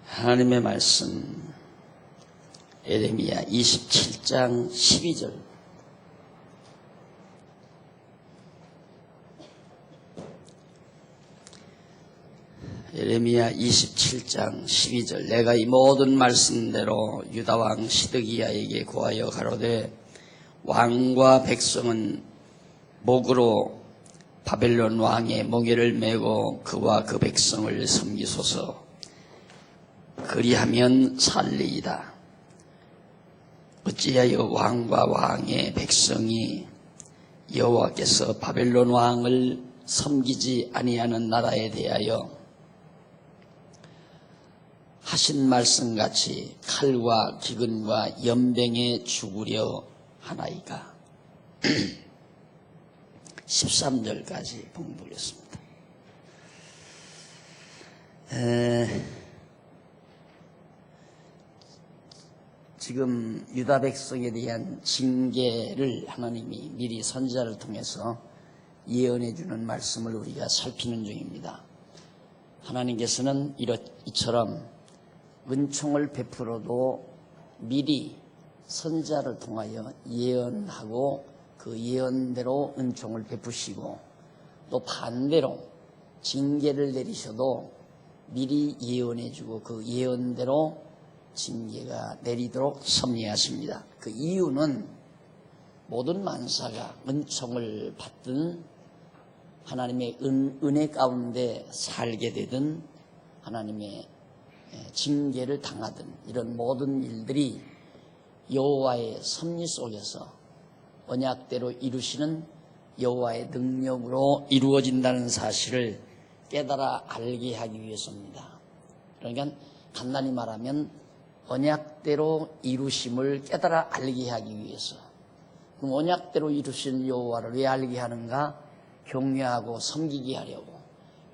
하나님의 말씀 예레미야 27장 12절. 예레미야 27장 12절. 내가 이 모든 말씀대로 유다왕 시드기야에게 구하여 가로되 왕과 백성은 목으로 바벨론 왕의 멍에를 메고 그와 그 백성을 섬기소서. 그리하면 살리이다. 어찌하여 왕과 왕의 백성이 여호와께서 바벨론 왕을 섬기지 아니하는 나라에 대하여 하신 말씀같이 칼과 기근과 연병에 죽으려 하나이까. 13절까지 봉독했습니다. 지금 유다 백성에 대한 징계를 하나님이 미리 선지자를 통해서 예언해 주는 말씀을 우리가 살피는 중입니다. 하나님께서는 이처럼 은총을 베풀어도 미리 선지자를 통하여 예언하고 그 예언대로 은총을 베푸시고, 또 반대로 징계를 내리셔도 미리 예언해 주고 그 예언대로 징계가 내리도록 섭리하십니다. 그 이유는 모든 만사가 은총을 받든 하나님의 은혜 가운데 살게 되든 하나님의 징계를 당하든 이런 모든 일들이 여호와의 섭리 속에서 언약대로 이루시는 여호와의 능력으로 이루어진다는 사실을 깨달아 알게 하기 위해서입니다. 그러니까 간단히 말하면 언약대로 이루심을 깨달아 알게 하기 위해서. 그럼 언약대로 이루신 여호와를 왜 알게 하는가? 경외하고 섬기게 하려고.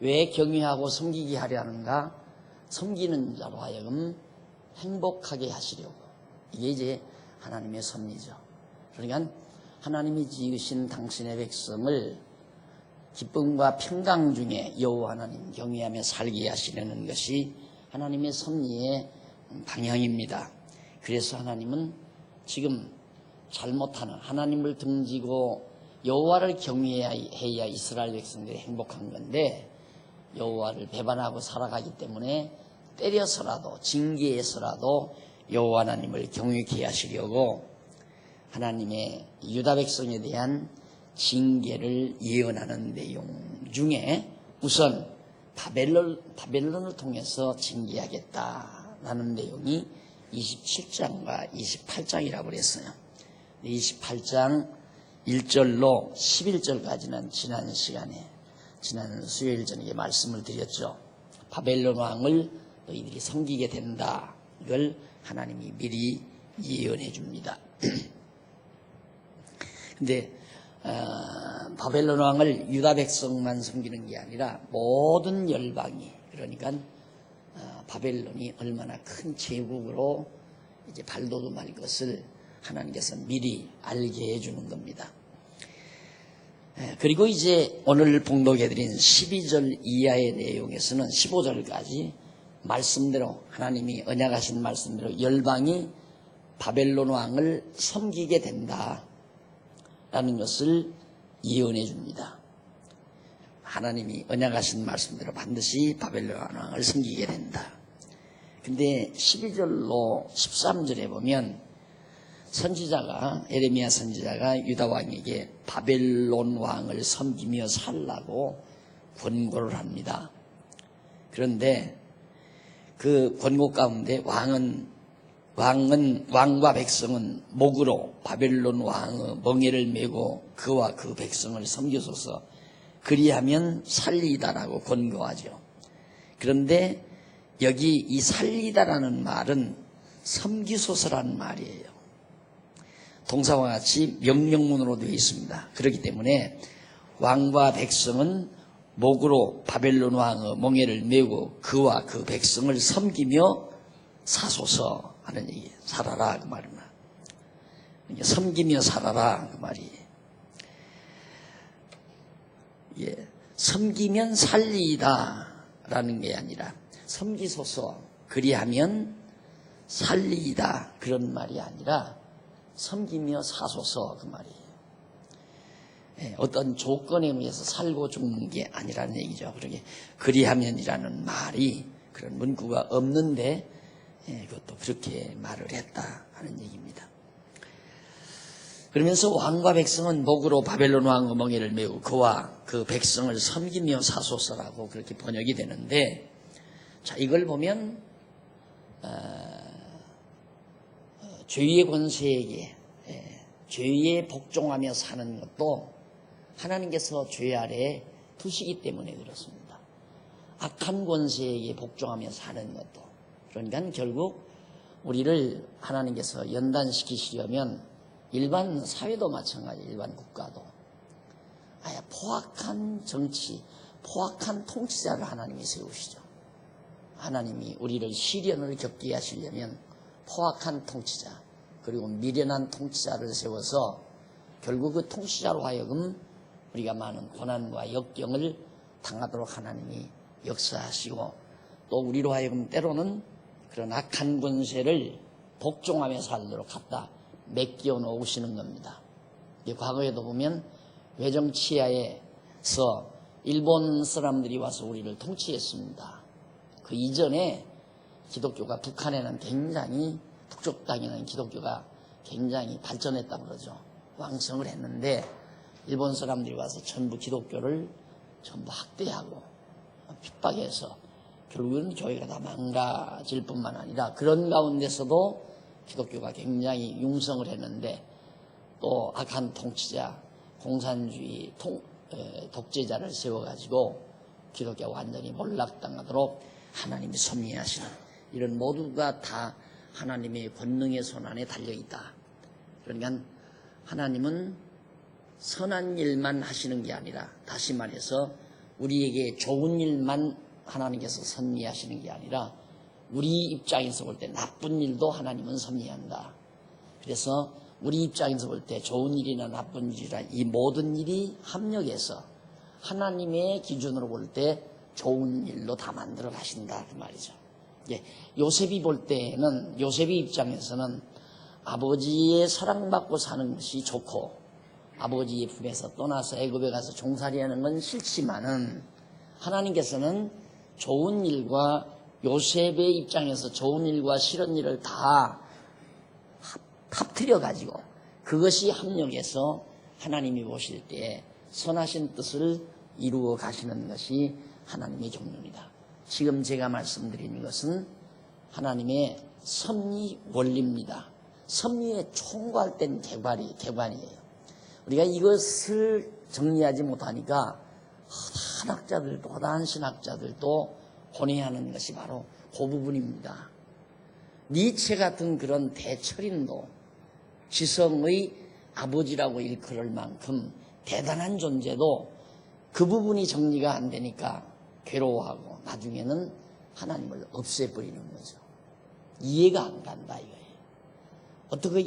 왜 경외하고 섬기게 하려 하는가? 섬기는 자로 하여금 행복하게 하시려고. 이게 이제 하나님의 섭리죠. 그러니까 하나님이 지으신 당신의 백성을 기쁨과 평강 중에 여호와 하나님 경외하며 살게 하시려는 것이 하나님의 섭리의 방향입니다. 그래서 하나님은 지금 잘못하는, 하나님을 등지고 여호와를 경외해야 이스라엘 백성들이 행복한 건데 여호와를 배반하고 살아가기 때문에 때려서라도 징계해서라도 여호와 하나님을 경외케 하시려고 하나님의 유다 백성에 대한 징계를 예언하는 내용 중에 우선 바벨론을 통해서 징계하겠다라는 내용이 27장과 28장이라고 그랬어요. 28장 1절로 11절까지는 지난 수요일 저녁에 말씀을 드렸죠. 바벨론 왕을 너희들이 섬기게 된다. 이걸 하나님이 미리 예언해 줍니다. 근데 바벨론 왕을 유다 백성만 섬기는 게 아니라 모든 열방이, 그러니까 바벨론이 얼마나 큰 제국으로 이제 발돋움할 것을 하나님께서 미리 알게 해주는 겁니다. 그리고 이제 오늘 봉독해드린 12절 이하의 내용에서는 15절까지 말씀대로 하나님이 언약하신 말씀대로 열방이 바벨론 왕을 섬기게 된다 라는 것을 예언해 줍니다. 하나님이 언약하신 말씀대로 반드시 바벨론 왕을 섬기게 된다. 근데 12절로 13절에 보면 선지자가, 예레미야 선지자가 유다 왕에게 바벨론 왕을 섬기며 살라고 권고를 합니다. 그런데 그 권고 가운데 왕과 백성은 목으로 바벨론 왕의 멍에를 메고 그와 그 백성을 섬기소서. 그리하면 살리다라고 권고하죠. 그런데 여기 이 살리다라는 말은 섬기소서라는 말이에요. 동사와 같이 명령문으로 되어 있습니다. 그렇기 때문에 왕과 백성은 목으로 바벨론 왕의 멍에를 메고 그와 그 백성을 섬기며 사소서 하는 얘기예요. 살아라 그 말입니다. 섬기며 살아라 그 말이에요. 섬기면 살리다 라는 게 아니라 섬기소서, 그리하면 살리이다 그런 말이 아니라 섬기며 사소서 그 말이에요. 어떤 조건에 의해서 살고 죽는 게 아니라는 얘기죠. 그러게 그리하면이라는 말이 그런 문구가 없는데 그것도 그렇게 말을 했다 하는 얘기입니다. 그러면서 왕과 백성은 목으로 바벨론 왕의 멍에를 메고 그와 그 백성을 섬기며 사소서라고 그렇게 번역이 되는데, 자, 이걸 보면 죄의 권세에게 죄에 복종하며 사는 것도 하나님께서 죄 아래에 두시기 때문에 그렇습니다. 악한 권세에게 복종하며 사는 것도, 그러니까 결국 우리를 하나님께서 연단시키시려면 일반 사회도 마찬가지, 일반 국가도 아예 포악한 정치, 포악한 통치자를 하나님이 세우시죠. 하나님이 우리를 시련을 겪게 하시려면 포악한 통치자 그리고 미련한 통치자를 세워서 결국 그 통치자로 하여금 우리가 많은 고난과 역경을 당하도록 하나님이 역사하시고, 또 우리로 하여금 때로는 그런 악한 권세를 복종하며 살도록 갖다 맡겨 놓으시는 겁니다. 과거에도 보면 외정치하에서 일본 사람들이 와서 우리를 통치했습니다. 그 이전에 기독교가 북한에는 굉장히, 북쪽 땅에는 기독교가 굉장히 발전했다고 그러죠. 왕성을 했는데 일본 사람들이 와서 전부 기독교를 전부 학대하고 핍박해서 결국은 교회가 다 망가질 뿐만 아니라 그런 가운데서도 기독교가 굉장히 융성을 했는데, 또 악한 통치자, 공산주의 독재자를 세워가지고 기독교가 완전히 몰락당하도록 하나님이 섭리하시는, 이런 모두가 다 하나님의 권능의 손안에 달려있다. 그러니까 하나님은 선한 일만 하시는 게 아니라, 다시 말해서 우리에게 좋은 일만 하나님께서 섭리하시는 게 아니라 우리 입장에서 볼 때 나쁜 일도 하나님은 섭리한다. 그래서 우리 입장에서 볼 때 좋은 일이나 나쁜 일이나 이 모든 일이 합력해서 하나님의 기준으로 볼 때 좋은 일로 다 만들어 가신다 그 말이죠. 요셉이 볼 때는, 요셉의 입장에서는 아버지의 사랑받고 사는 것이 좋고 아버지의 품에서 떠나서 애굽에 가서 종살이하는 건 싫지만은, 하나님께서는 좋은 일과 요셉의 입장에서 좋은 일과 싫은 일을 다 합틀려 가지고 그것이 합력해서 하나님이 보실 때 선하신 뜻을 이루어 가시는 것이 하나님의 종류입니다. 지금 제가 말씀드리는 것은 하나님의 섭리 원리입니다. 섭리의 총괄된 개관이에요. 우리가 이것을 정리하지 못하니까 허다한 학자들도, 허다한 신학자들도 고뇌하는 것이 바로 그 부분입니다. 니체 같은 그런 대철인도 지성의 아버지라고 일컬을 만큼 대단한 존재도 그 부분이 정리가 안 되니까 괴로워하고 나중에는 하나님을 없애버리는 거죠. 이해가 안 간다 이거예요. 어떻게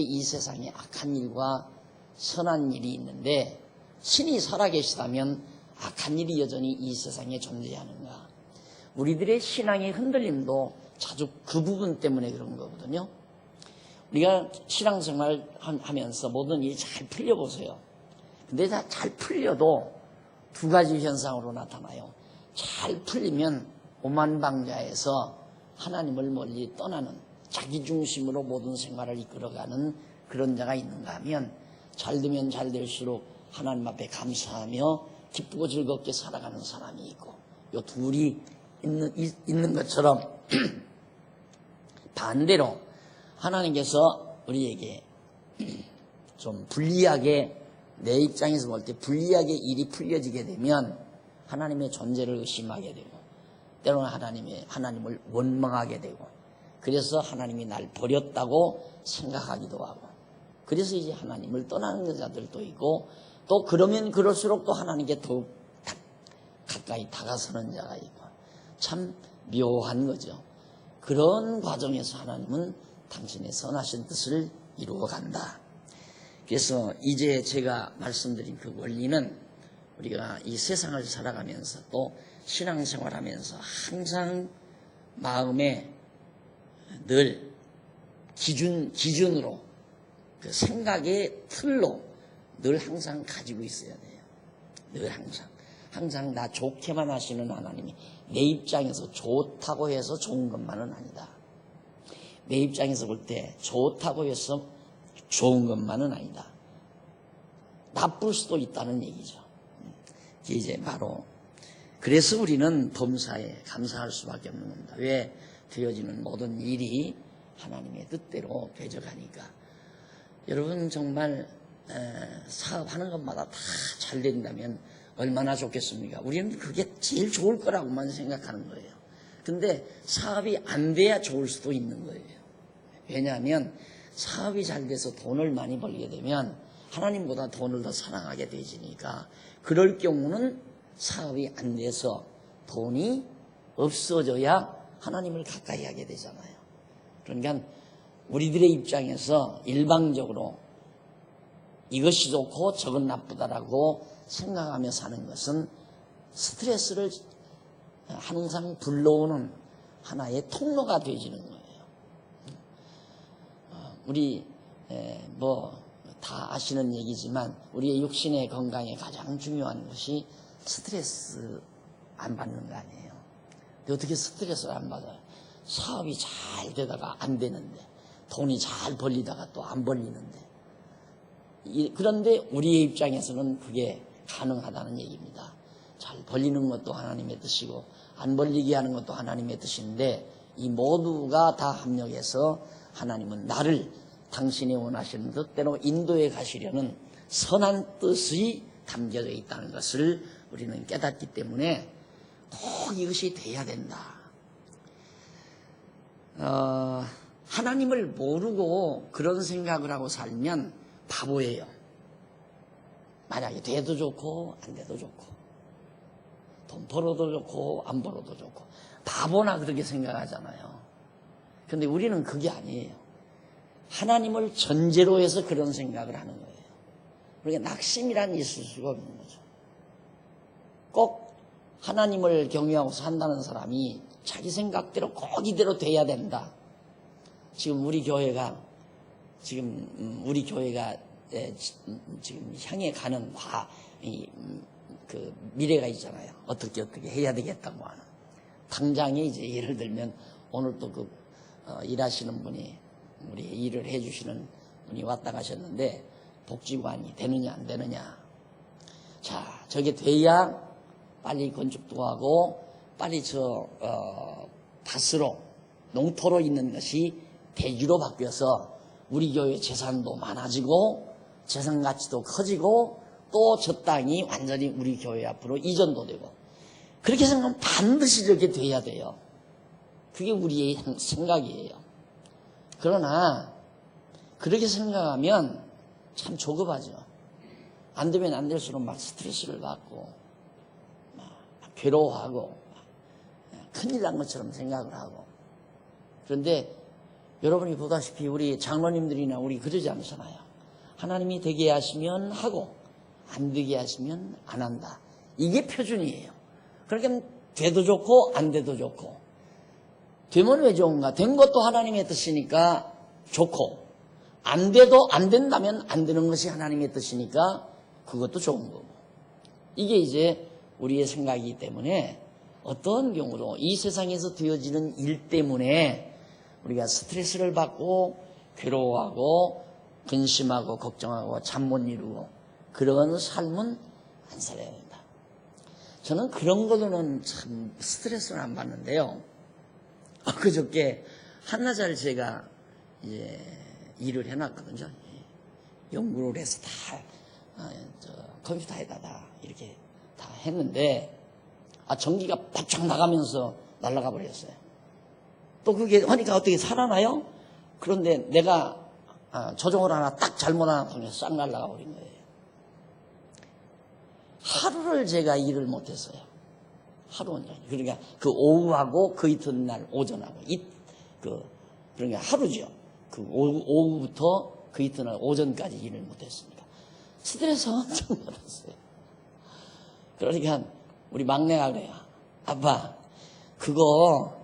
이 세상에 악한 일과 선한 일이 있는데 신이 살아계시다면 악한 일이 여전히 이 세상에 존재하는가. 우리들의 신앙의 흔들림도 자주 그 부분 때문에 그런 거거든요. 우리가 신앙생활 하면서 모든 일이 잘 풀려보세요. 근데 잘 풀려도 두 가지 현상으로 나타나요. 잘 풀리면 오만방자에서 하나님을 멀리 떠나는, 자기 중심으로 모든 생활을 이끌어가는 그런 자가 있는가 하면, 잘 되면 잘 될수록 하나님 앞에 감사하며 기쁘고 즐겁게 살아가는 사람이 있고, 이 둘이 있는 것처럼 반대로 하나님께서 우리에게 좀 불리하게, 내 입장에서 볼 때 불리하게 일이 풀려지게 되면 하나님의 존재를 의심하게 되고, 때로는 하나님을 원망하게 되고, 그래서 하나님이 날 버렸다고 생각하기도 하고, 그래서 이제 하나님을 떠나는 자들도 있고, 또 그러면 그럴수록 또 하나님께 더욱 가까이 다가서는 자가 있고, 참 묘한 거죠. 그런 과정에서 하나님은 당신의 선하신 뜻을 이루어 간다. 그래서 이제 제가 말씀드린 그 원리는 우리가 이 세상을 살아가면서 또 신앙생활하면서 항상 마음에 늘 기준으로 그 생각의 틀로 늘 항상 가지고 있어야 돼요. 늘 항상 나 좋게만 하시는 하나님이 내 입장에서 좋다고 해서 좋은 것만은 아니다. 내 입장에서 볼 때 좋다고 해서 좋은 것만은 아니다. 나쁠 수도 있다는 얘기죠. 이게 이제 바로 그래서 우리는 범사에 감사할 수밖에 없는 겁니다. 왜 되어지는 모든 일이 하나님의 뜻대로 되져가니까. 여러분 정말 사업하는 것마다 다 잘 된다면 얼마나 좋겠습니까? 우리는 그게 제일 좋을 거라고만 생각하는 거예요. 근데 사업이 안 돼야 좋을 수도 있는 거예요. 왜냐하면 사업이 잘 돼서 돈을 많이 벌게 되면 하나님보다 돈을 더 사랑하게 되지니까, 그럴 경우는 사업이 안 돼서 돈이 없어져야 하나님을 가까이 하게 되잖아요. 그러니까 우리들의 입장에서 일방적으로 이것이 좋고 저건 나쁘다라고 생각하며 사는 것은 스트레스를 항상 불러오는 하나의 통로가 되어지는 거예요. 우리 다 아시는 얘기지만 우리의 육신의 건강에 가장 중요한 것이 스트레스 안 받는 거 아니에요. 근데 어떻게 스트레스를 안 받아요? 사업이 잘 되다가 안 되는데, 돈이 잘 벌리다가 또 안 벌리는데. 그런데 우리의 입장에서는 그게 가능하다는 얘기입니다. 잘 벌리는 것도 하나님의 뜻이고 안 벌리게 하는 것도 하나님의 뜻인데, 이 모두가 다 합력해서 하나님은 나를 당신이 원하시는 뜻대로 인도해 가시려는 선한 뜻이 담겨져 있다는 것을 우리는 깨닫기 때문에 꼭 이것이 돼야 된다. 하나님을 모르고 그런 생각을 하고 살면 바보예요. 만약에 돼도 좋고 안 돼도 좋고, 돈 벌어도 좋고 안 벌어도 좋고, 바보나 그렇게 생각하잖아요. 근데 우리는 그게 아니에요. 하나님을 전제로 해서 그런 생각을 하는 거예요. 그러니까 낙심이란 있을 수가 없는 거죠. 꼭 하나님을 경외하고 산다는 사람이 자기 생각대로 꼭 이대로 돼야 된다. 지금 우리 교회가 지금 향해 가는 그 미래가 있잖아요. 어떻게 해야 되겠다고 하는. 당장에 이제 예를 들면 오늘 또 일하시는 분이, 우리 일을 해주시는 분이 왔다 가셨는데, 복지관이 되느냐 안 되느냐. 자, 저게 돼야 빨리 건축도 하고 빨리 밭으로, 농토로 있는 것이 대지로 바뀌어서 우리 교회 재산도 많아지고 재산 가치도 커지고 또 저 땅이 완전히 우리 교회 앞으로 이전도 되고, 그렇게 생각하면 반드시 저렇게 돼야 돼요. 그게 우리의 생각이에요. 그러나 그렇게 생각하면 참 조급하죠. 안 되면 안 될수록 막 스트레스를 받고 막 괴로워하고 큰일 난 것처럼 생각을 하고. 그런데 여러분이 보다시피 우리 장로님들이나 우리 그러지 않잖아요. 하나님이 되게 하시면 하고 안 되게 하시면 안 한다. 이게 표준이에요. 그러니까 돼도 좋고 안 돼도 좋고. 되면 왜 좋은가? 된 것도 하나님의 뜻이니까 좋고, 안 돼도 안 된다면 안 되는 것이 하나님의 뜻이니까 그것도 좋은 거고. 이게 이제 우리의 생각이기 때문에 어떤 경우도 이 세상에서 되어지는 일 때문에 우리가 스트레스를 받고 괴로워하고 근심하고 걱정하고 잠 못 이루고 그런 삶은 안 살아야 된다. 저는 그런 걸로는 참 스트레스를 안 받는데요. 그저께 한나절 제가 이제 일을 해놨거든요. 연구를 해서 다 컴퓨터에다가 이렇게 다 했는데, 전기가 바짝 나가면서 날아가 버렸어요. 또 그게 하니까 어떻게 살아나요? 그런데 내가 조정을 하나 딱 잘못 하나 통해서 싹 날아가 버린 거예요. 하루를 제가 일을 못했어요. 하루 온전. 그러니까 그 오후하고 그 이튿날 오전하고 그러니까 하루죠. 그 오후부터 그 이튿날 오전까지 일을 못했습니다. 스트레스 엄청 받았어요. 그러니까 우리 막내가 그래요. 아빠, 그거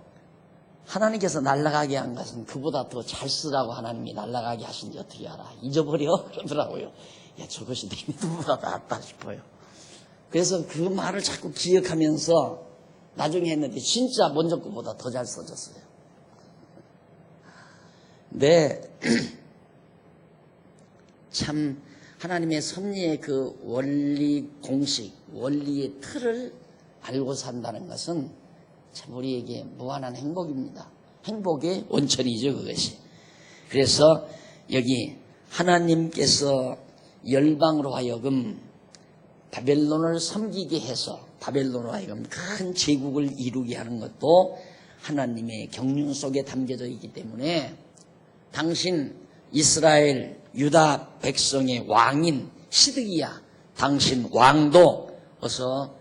하나님께서 날아가게 한 것은 그보다 더 잘 쓰라고 하나님이 날아가게 하신지 어떻게 알아? 잊어버려? 그러더라고요. 야, 저것이 내 누구보다 낫다 싶어요. 그래서 그 말을 자꾸 기억하면서 나중에 했는데 진짜 먼저 거보다 더 잘 써졌어요. 네. 참 하나님의 섭리의 그 원리 공식, 원리의 틀을 알고 산다는 것은 참 우리에게 무한한 행복입니다. 행복의 원천이죠, 그것이. 그래서 여기 하나님께서 열방으로 하여금 바벨론을 섬기게 해서 바벨론으로 하여금 큰 제국을 이루게 하는 것도 하나님의 경륜 속에 담겨져 있기 때문에 당신 이스라엘 유다 백성의 왕인 시드기야, 당신 왕도 어서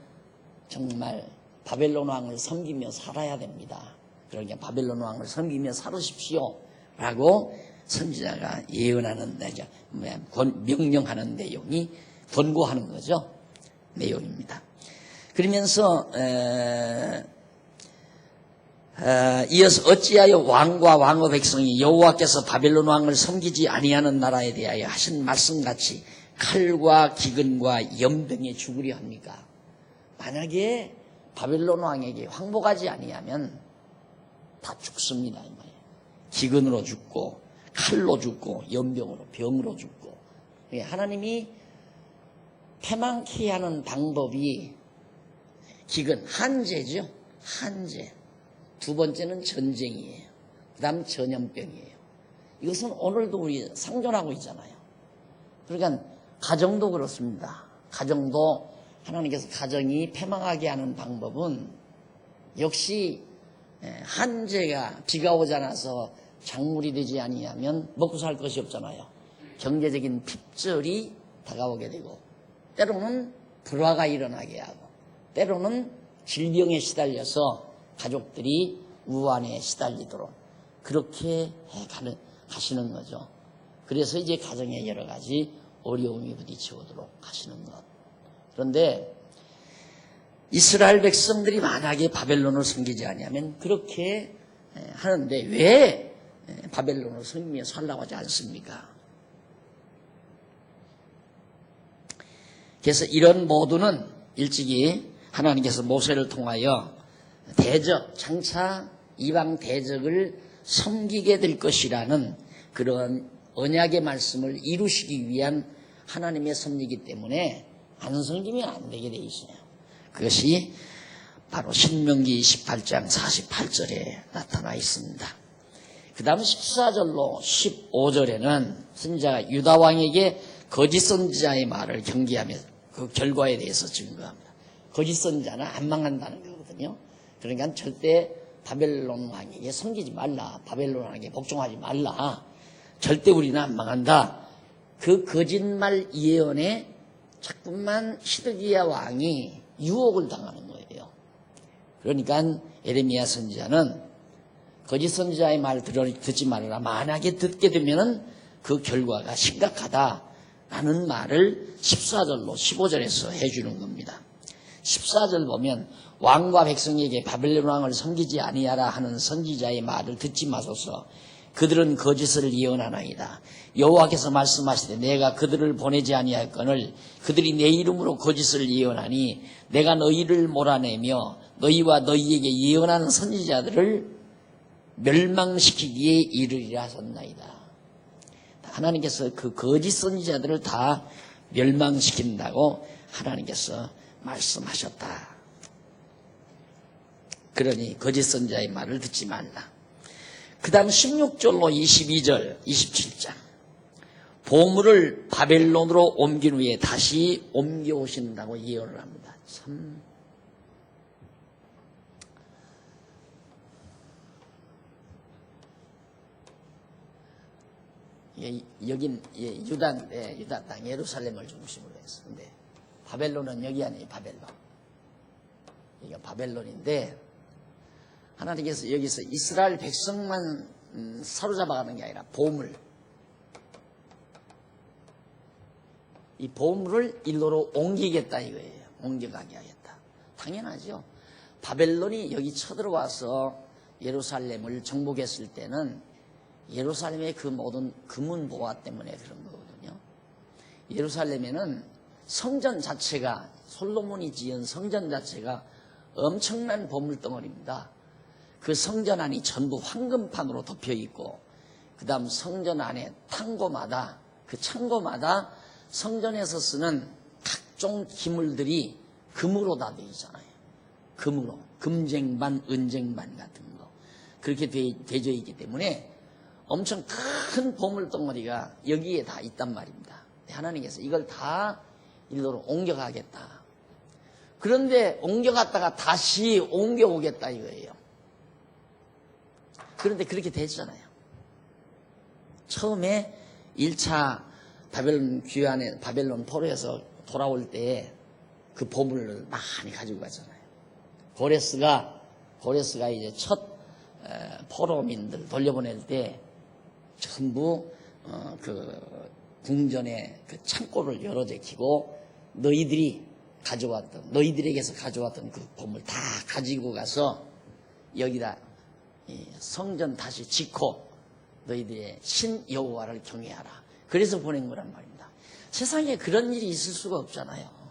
정말 바벨론 왕을 섬기며 살아야 됩니다. 그러니까 바벨론 왕을 섬기며 살으십시오 라고 선지자가 예언하는, 명령하는 내용이 권고하는 거죠. 내용입니다. 그러면서 이어서 어찌하여 왕과 왕의 백성이 여호와께서 바벨론 왕을 섬기지 아니하는 나라에 대하여 하신 말씀같이 칼과 기근과 연병에 죽으려 합니까? 만약에 바벨론 왕에게 항복하지 아니하면 다 죽습니다. 이 말이에요. 기근으로 죽고 칼로 죽고 연병으로 병으로 죽고. 하나님이 패망케 하는 방법이 기근, 한재죠. 한재. 두 번째는 전쟁이에요. 그 다음 전염병이에요. 이것은 오늘도 우리 상존하고 있잖아요. 그러니까 가정도 그렇습니다. 가정도 하나님께서 가정이 패망하게 하는 방법은 역시 한재가 비가 오지 않아서 작물이 되지 아니하면 먹고 살 것이 없잖아요. 경제적인 핍절이 다가오게 되고 때로는 불화가 일어나게 하고 때로는 질병에 시달려서 가족들이 우환에 시달리도록 그렇게 가시는 거죠. 그래서 이제 가정에 여러 가지 어려움이 부딪혀오도록 하시는 것. 그런데 이스라엘 백성들이 만약에 바벨론을 섬기지 아니하면 그렇게 하는데 왜 바벨론을 섬기며 살라고 하지 않습니까? 그래서 이런 모두는 일찍이 하나님께서 모세를 통하여 대적, 장차 이방 대적을 섬기게 될 것이라는 그런 언약의 말씀을 이루시기 위한 하나님의 섭리이기 때문에 안 섬기면 안 되게 돼 있어요. 그것이 바로 신명기 28장 48절에 나타나 있습니다. 그 다음 14절로 15절에는 선지자가 유다 왕에게 거짓 선지자의 말을 경계하며 그 결과에 대해서 증거합니다. 거짓 선지자는 안 망한다는 거거든요. 그러니까 절대 바벨론 왕에게 섬기지 말라. 바벨론 왕에게 복종하지 말라. 절대 우리는 안 망한다. 그 거짓말 예언에 자꾸만 시드기야 왕이 유혹을 당하는 거예요. 그러니까 에레미야 선지자는 거짓 선지자의 말 듣지 말아라. 만약에 듣게 되면은 그 결과가 심각하다라는 말을 14절로 15절에서 해주는 겁니다. 14절 보면 왕과 백성에게 바벨론 왕을 섬기지 아니하라 하는 선지자의 말을 듣지 마소서. 그들은 거짓을 예언하나이다. 여호와께서 말씀하시되 내가 그들을 보내지 아니할거늘 그들이 내 이름으로 거짓을 예언하니 내가 너희를 몰아내며 너희와 너희에게 예언하는 선지자들을 멸망시키기에 이르리라 하셨나이다. 하나님께서 그 거짓 선지자들을 다 멸망시킨다고 하나님께서 말씀하셨다. 그러니 거짓 선지자의 말을 듣지 말라. 그 다음 16절로 22절, 27장. 보물을 바벨론으로 옮긴 후에 다시 옮겨오신다고 예언을 합니다. 참. 여긴 유다 땅 예루살렘을 중심으로 해서. 근데 바벨론은 여기 아니에요, 바벨론. 여기가 바벨론인데, 하나님께서 여기서 이스라엘 백성만 사로잡아가는 게 아니라 보물, 이 보물을 일로로 옮기겠다 이거예요. 옮겨가게 하겠다. 당연하죠. 바벨론이 여기 쳐들어와서 예루살렘을 정복했을 때는 예루살렘의 그 모든 금은 보화 때문에 그런 거거든요. 예루살렘에는 성전 자체가, 솔로몬이 지은 성전 자체가 엄청난 보물덩어리입니다. 그 성전 안이 전부 황금판으로 덮여 있고, 그 다음 성전 안에 탕고마다, 그 창고마다 성전에서 쓰는 각종 기물들이 금으로 다 되어 있잖아요. 금으로, 금쟁반, 은쟁반 같은 거 그렇게 되어 있기 때문에 엄청 큰 보물덩어리가 여기에 다 있단 말입니다. 하나님께서 이걸 다 일로로 옮겨가겠다. 그런데 옮겨갔다가 다시 옮겨오겠다 이거예요. 그런데 그렇게 됐잖아요. 처음에 1차 바벨론 귀환에, 바벨론 포로에서 돌아올 때 그 보물을 많이 가지고 갔잖아요. 고레스가 이제 첫 포로민들 돌려보낼 때 전부 그 궁전의 그 창고를 열어 제키고 너희들에게서 가져왔던 그 보물 다 가지고 가서 여기다 성전 다시 짓고 너희들의 신 여호와를 경외하라. 그래서 보낸 거란 말입니다. 세상에 그런 일이 있을 수가 없잖아요.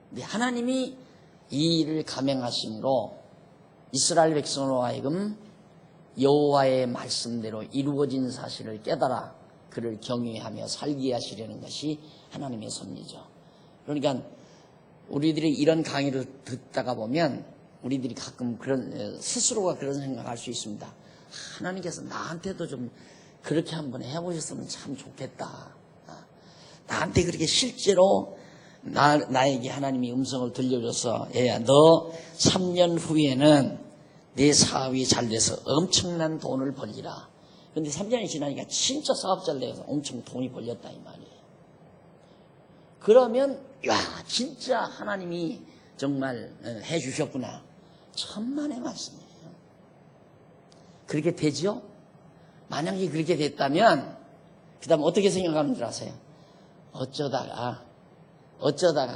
근데 하나님이 이 일을 감행하심으로 이스라엘 백성으로 하여금 여호와의 말씀대로 이루어진 사실을 깨달아 그를 경외하며 살게 하시려는 것이 하나님의 섭리죠. 그러니까 우리들이 이런 강의를 듣다가 보면 우리들이 가끔 스스로가 그런 생각할 수 있습니다. 하나님께서 나한테도 좀 그렇게 한번 해보셨으면 참 좋겠다. 나한테 그렇게 실제로 나에게 하나님이 음성을 들려줘서, 얘야, 너 3년 후에는 내 사업이 잘 돼서 엄청난 돈을 벌리라. 근데 3년이 지나니까 진짜 사업 잘 돼서 엄청 돈이 벌렸다 이 말이에요. 그러면 야, 진짜 하나님이 정말 해주셨구나. 천만의 말씀이에요. 그렇게 되죠? 만약에 그렇게 됐다면 그 다음 어떻게 생각하는 줄 아세요? 어쩌다가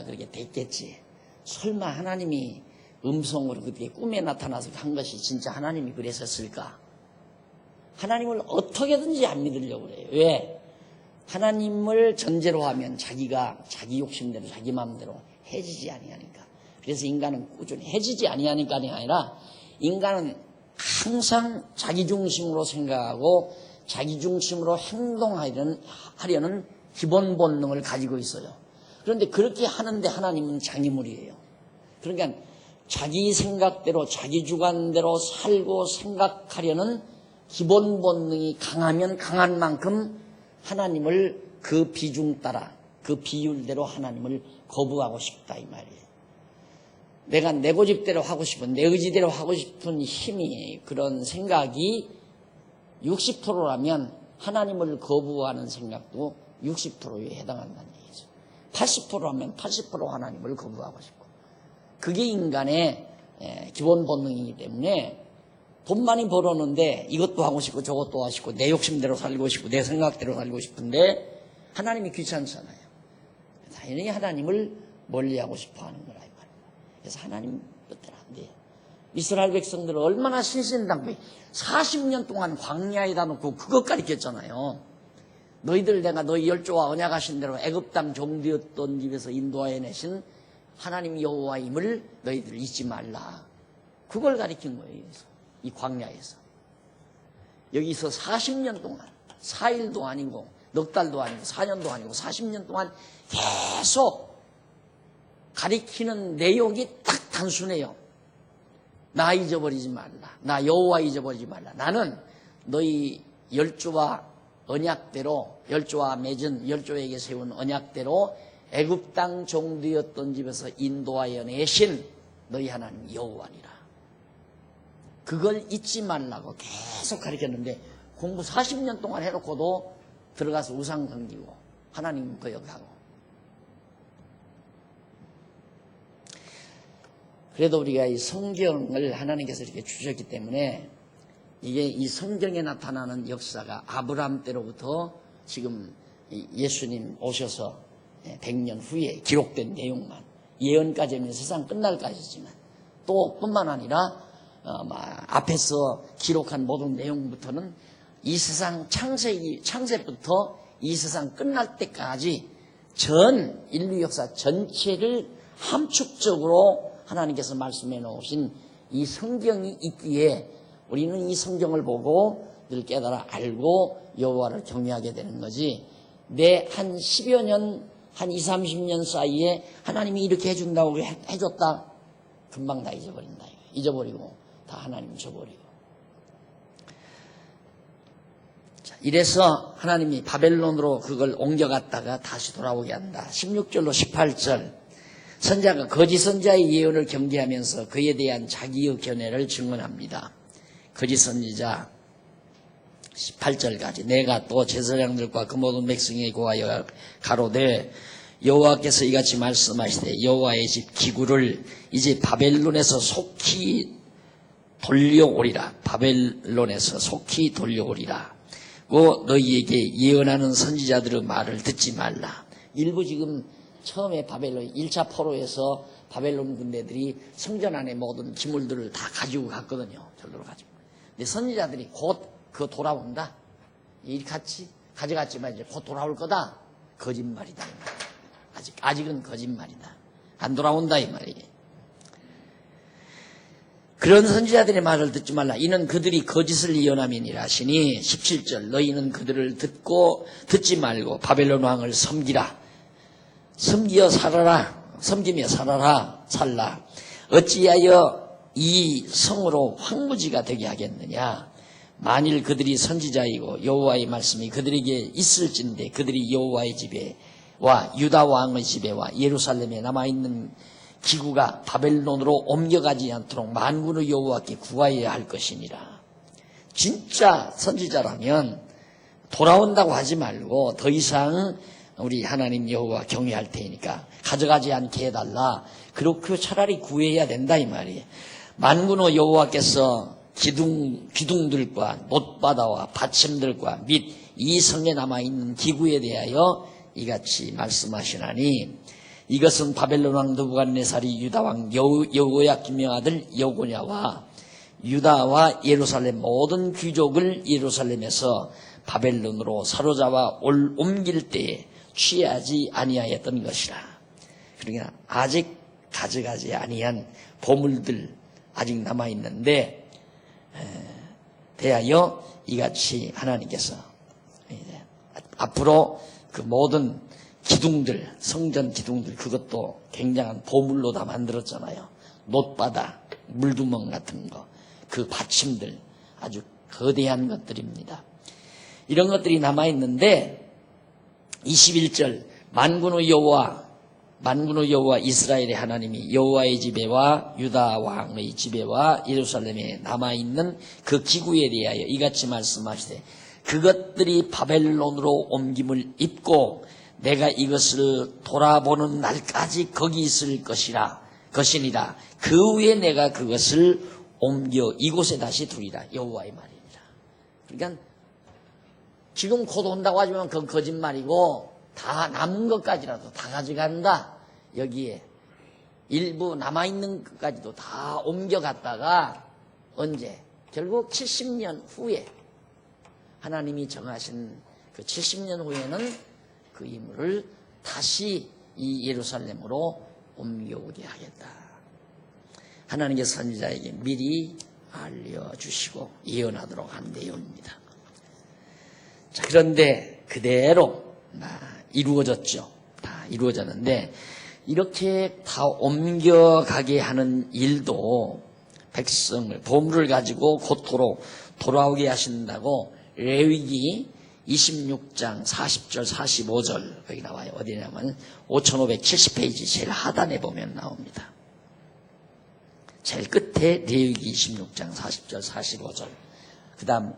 그렇게 됐겠지. 설마 하나님이 음성으로 그렇게 꿈에 나타나서 한 것이 진짜 하나님이 그랬었을까? 하나님을 어떻게든지 안 믿으려고 그래요. 왜? 하나님을 전제로 하면 자기가 자기 욕심대로 자기 마음대로 해지지 아니하니까. 그래서 인간은 꾸준히 해지지 아니하니까이 아니라 인간은 항상 자기 중심으로 생각하고 자기 중심으로 행동하려는 기본 본능을 가지고 있어요. 그런데 그렇게 하는데 하나님은 장애물이에요. 그러니까 자기 생각대로 자기 주관대로 살고 생각하려는 기본 본능이 강하면 강한 만큼 하나님을 그 비중 따라 그 비율대로 하나님을 거부하고 싶다 이 말이에요. 내가 내 고집대로 하고 싶은 내 의지대로 하고 싶은 힘이 그런 생각이 60%라면 하나님을 거부하는 생각도 60%에 해당한다는 얘기죠. 80%라면 80% 하나님을 거부하고 싶고 그게 인간의 기본 본능이기 때문에 돈 많이 벌었는데 이것도 하고 싶고 저것도 하고 싶고 내 욕심대로 살고 싶고 내 생각대로 살고 싶은데 하나님이 귀찮잖아요. 당연히 하나님을 멀리하고 싶어하는 거라 이 말이에요. 그래서 하나님 뜻대로 안 돼요. 이스라엘 백성들은 얼마나 신신당부해 40년 동안 광야에다 놓고 그것 가르쳤잖아요. 너희들 내가 너희 열조와 언약하신 대로 애굽 땅 종되었던 집에서 인도하여 내신 하나님 여호와임을 너희들 잊지 말라. 그걸 가르친 거예요. 이 광야에서. 여기서 40년 동안 4일도 아니고 넉 달도 아니고 4년도 아니고 40년 동안 계속 가리키는 내용이 딱 단순해요. 나 잊어버리지 말라. 나 여호와 잊어버리지 말라. 나는 너희 열조와 언약대로 열조와 맺은 열조에게 세운 언약대로 애굽 땅 종되었던 집에서 인도하여 내신 너희 하나님 여호와니라. 그걸 잊지 말라고 계속 가르쳤는데 공부 40년 동안 해놓고도 들어가서 우상 섬기고 하나님 거역하고. 그래도 우리가 이 성경을 하나님께서 이렇게 주셨기 때문에 이게 이 성경에 나타나는 역사가 아브라함 때로부터 지금 예수님 오셔서 100년 후에 기록된 내용만 예언까지 하면 세상 끝날까지지만 또 뿐만 아니라 앞에서 기록한 모든 내용부터는 이 세상 창세부터 이 세상 끝날 때까지 전 인류 역사 전체를 함축적으로 하나님께서 말씀해 놓으신 이 성경이 있기에 우리는 이 성경을 보고 늘 깨달아 알고 여호와를 경외하게 되는 거지. 내 한 10여 년, 한 20, 30년 사이에 하나님이 이렇게 해준다고 해줬다. 금방 다 잊어버린다. 잊어버리고 다 하나님 줘버리고. 자, 이래서 하나님이 바벨론으로 그걸 옮겨갔다가 다시 돌아오게 한다. 16절로 18절. 선자가 거짓 선자의 예언을 경계하면서 그에 대한 자기의 견해를 증언합니다. 거짓 선지자 18절까지 내가 또 제사장들과 그 모든 백성에게 고하여 가로되 여호와께서 이같이 말씀하시되 여호와의 집 기구를 이제 바벨론에서 속히 돌려오리라. 바벨론에서 속히 돌려오리라. 너희에게 예언하는 선지자들의 말을 듣지 말라. 일부 지금 처음에 바벨론 1차 포로에서 바벨론 군대들이 성전 안에 모든 기물들을 다 가지고 갔거든요. 절도로 가지고. 근데 선지자들이 곧 그거 돌아온다. 이 같이 가져갔지만 이제 곧 돌아올 거다. 거짓말이다. 아직은 거짓말이다. 안 돌아온다 이 말이에요. 그런 선지자들의 말을 듣지 말라. 이는 그들이 거짓을 예언함이니라 하시니 17절 너희는 그들을 듣지 말고 바벨론 왕을 섬기라. 섬기며 살아라. 어찌하여 이 성으로 황무지가 되게 하겠느냐. 만일 그들이 선지자이고 여호와의 말씀이 그들에게 있을진데 그들이 여호와의 집에와 유다 왕의 집에와 예루살렘에 남아있는 기구가 바벨론으로 옮겨가지 않도록 만군의 여호와께 구하여야 할 것이니라. 진짜 선지자라면 돌아온다고 하지 말고 더 이상 우리 하나님 여호와 경외할 테니까 가져가지 않게 해달라. 그렇게 차라리 구해야 된다 이 말이에요. 만군의 여호와께서 기둥들과 못바다와 받침들과 및 이 성에 남아있는 기구에 대하여 이같이 말씀하시나니 이것은 바벨론 왕 느부갓네살이 유다 왕 여호야김의 아들 여고냐와 유다와 예루살렘 모든 귀족을 예루살렘에서 바벨론으로 사로잡아 옮길 때에 취하지 아니하였던 것이라. 그러니까 아직 가져가지 아니한 보물들 아직 남아있는데 대하여 이같이 하나님께서 앞으로 그 모든 기둥들, 성전 기둥들 그것도 굉장한 보물로 다 만들었잖아요. 못바다, 물두멍 같은 거, 그 받침들 아주 거대한 것들입니다. 이런 것들이 남아있는데 21절 만군의 여호와 이스라엘의 하나님이 여호와의 집에와 유다 왕의 집에와 예루살렘에 남아있는 그 기구에 대하여 이같이 말씀하시되 그것들이 바벨론으로 옮김을 입고 내가 이것을 돌아보는 날까지 거기 있을 것이니라. 그 후에 내가 그것을 옮겨 이곳에 다시 두리라. 여호와의 말입니다. 그러니까 지금 곧 온다고 하지만 그건 거짓말이고 다 남은 것까지라도 다 가져간다. 여기에 일부 남아있는 것까지도 다 옮겨갔다가 언제? 결국 70년 후에 하나님이 정하신 그 70년 후에는 그 인물을 다시 이 예루살렘으로 옮겨오게 하겠다. 하나님께서 선지자에게 미리 알려주시고 예언하도록 한 내용입니다. 자, 그런데 그대로 이루어졌죠. 다 이루어졌는데 이렇게 다 옮겨가게 하는 일도 백성을 보물을 가지고 곧도로 돌아오게 하신다고 레위기 26장 40절 45절 여기 나와요. 어디냐면 5570페이지 제일 하단에 보면 나옵니다. 제일 끝에 레위기 26장 40절 45절 그 다음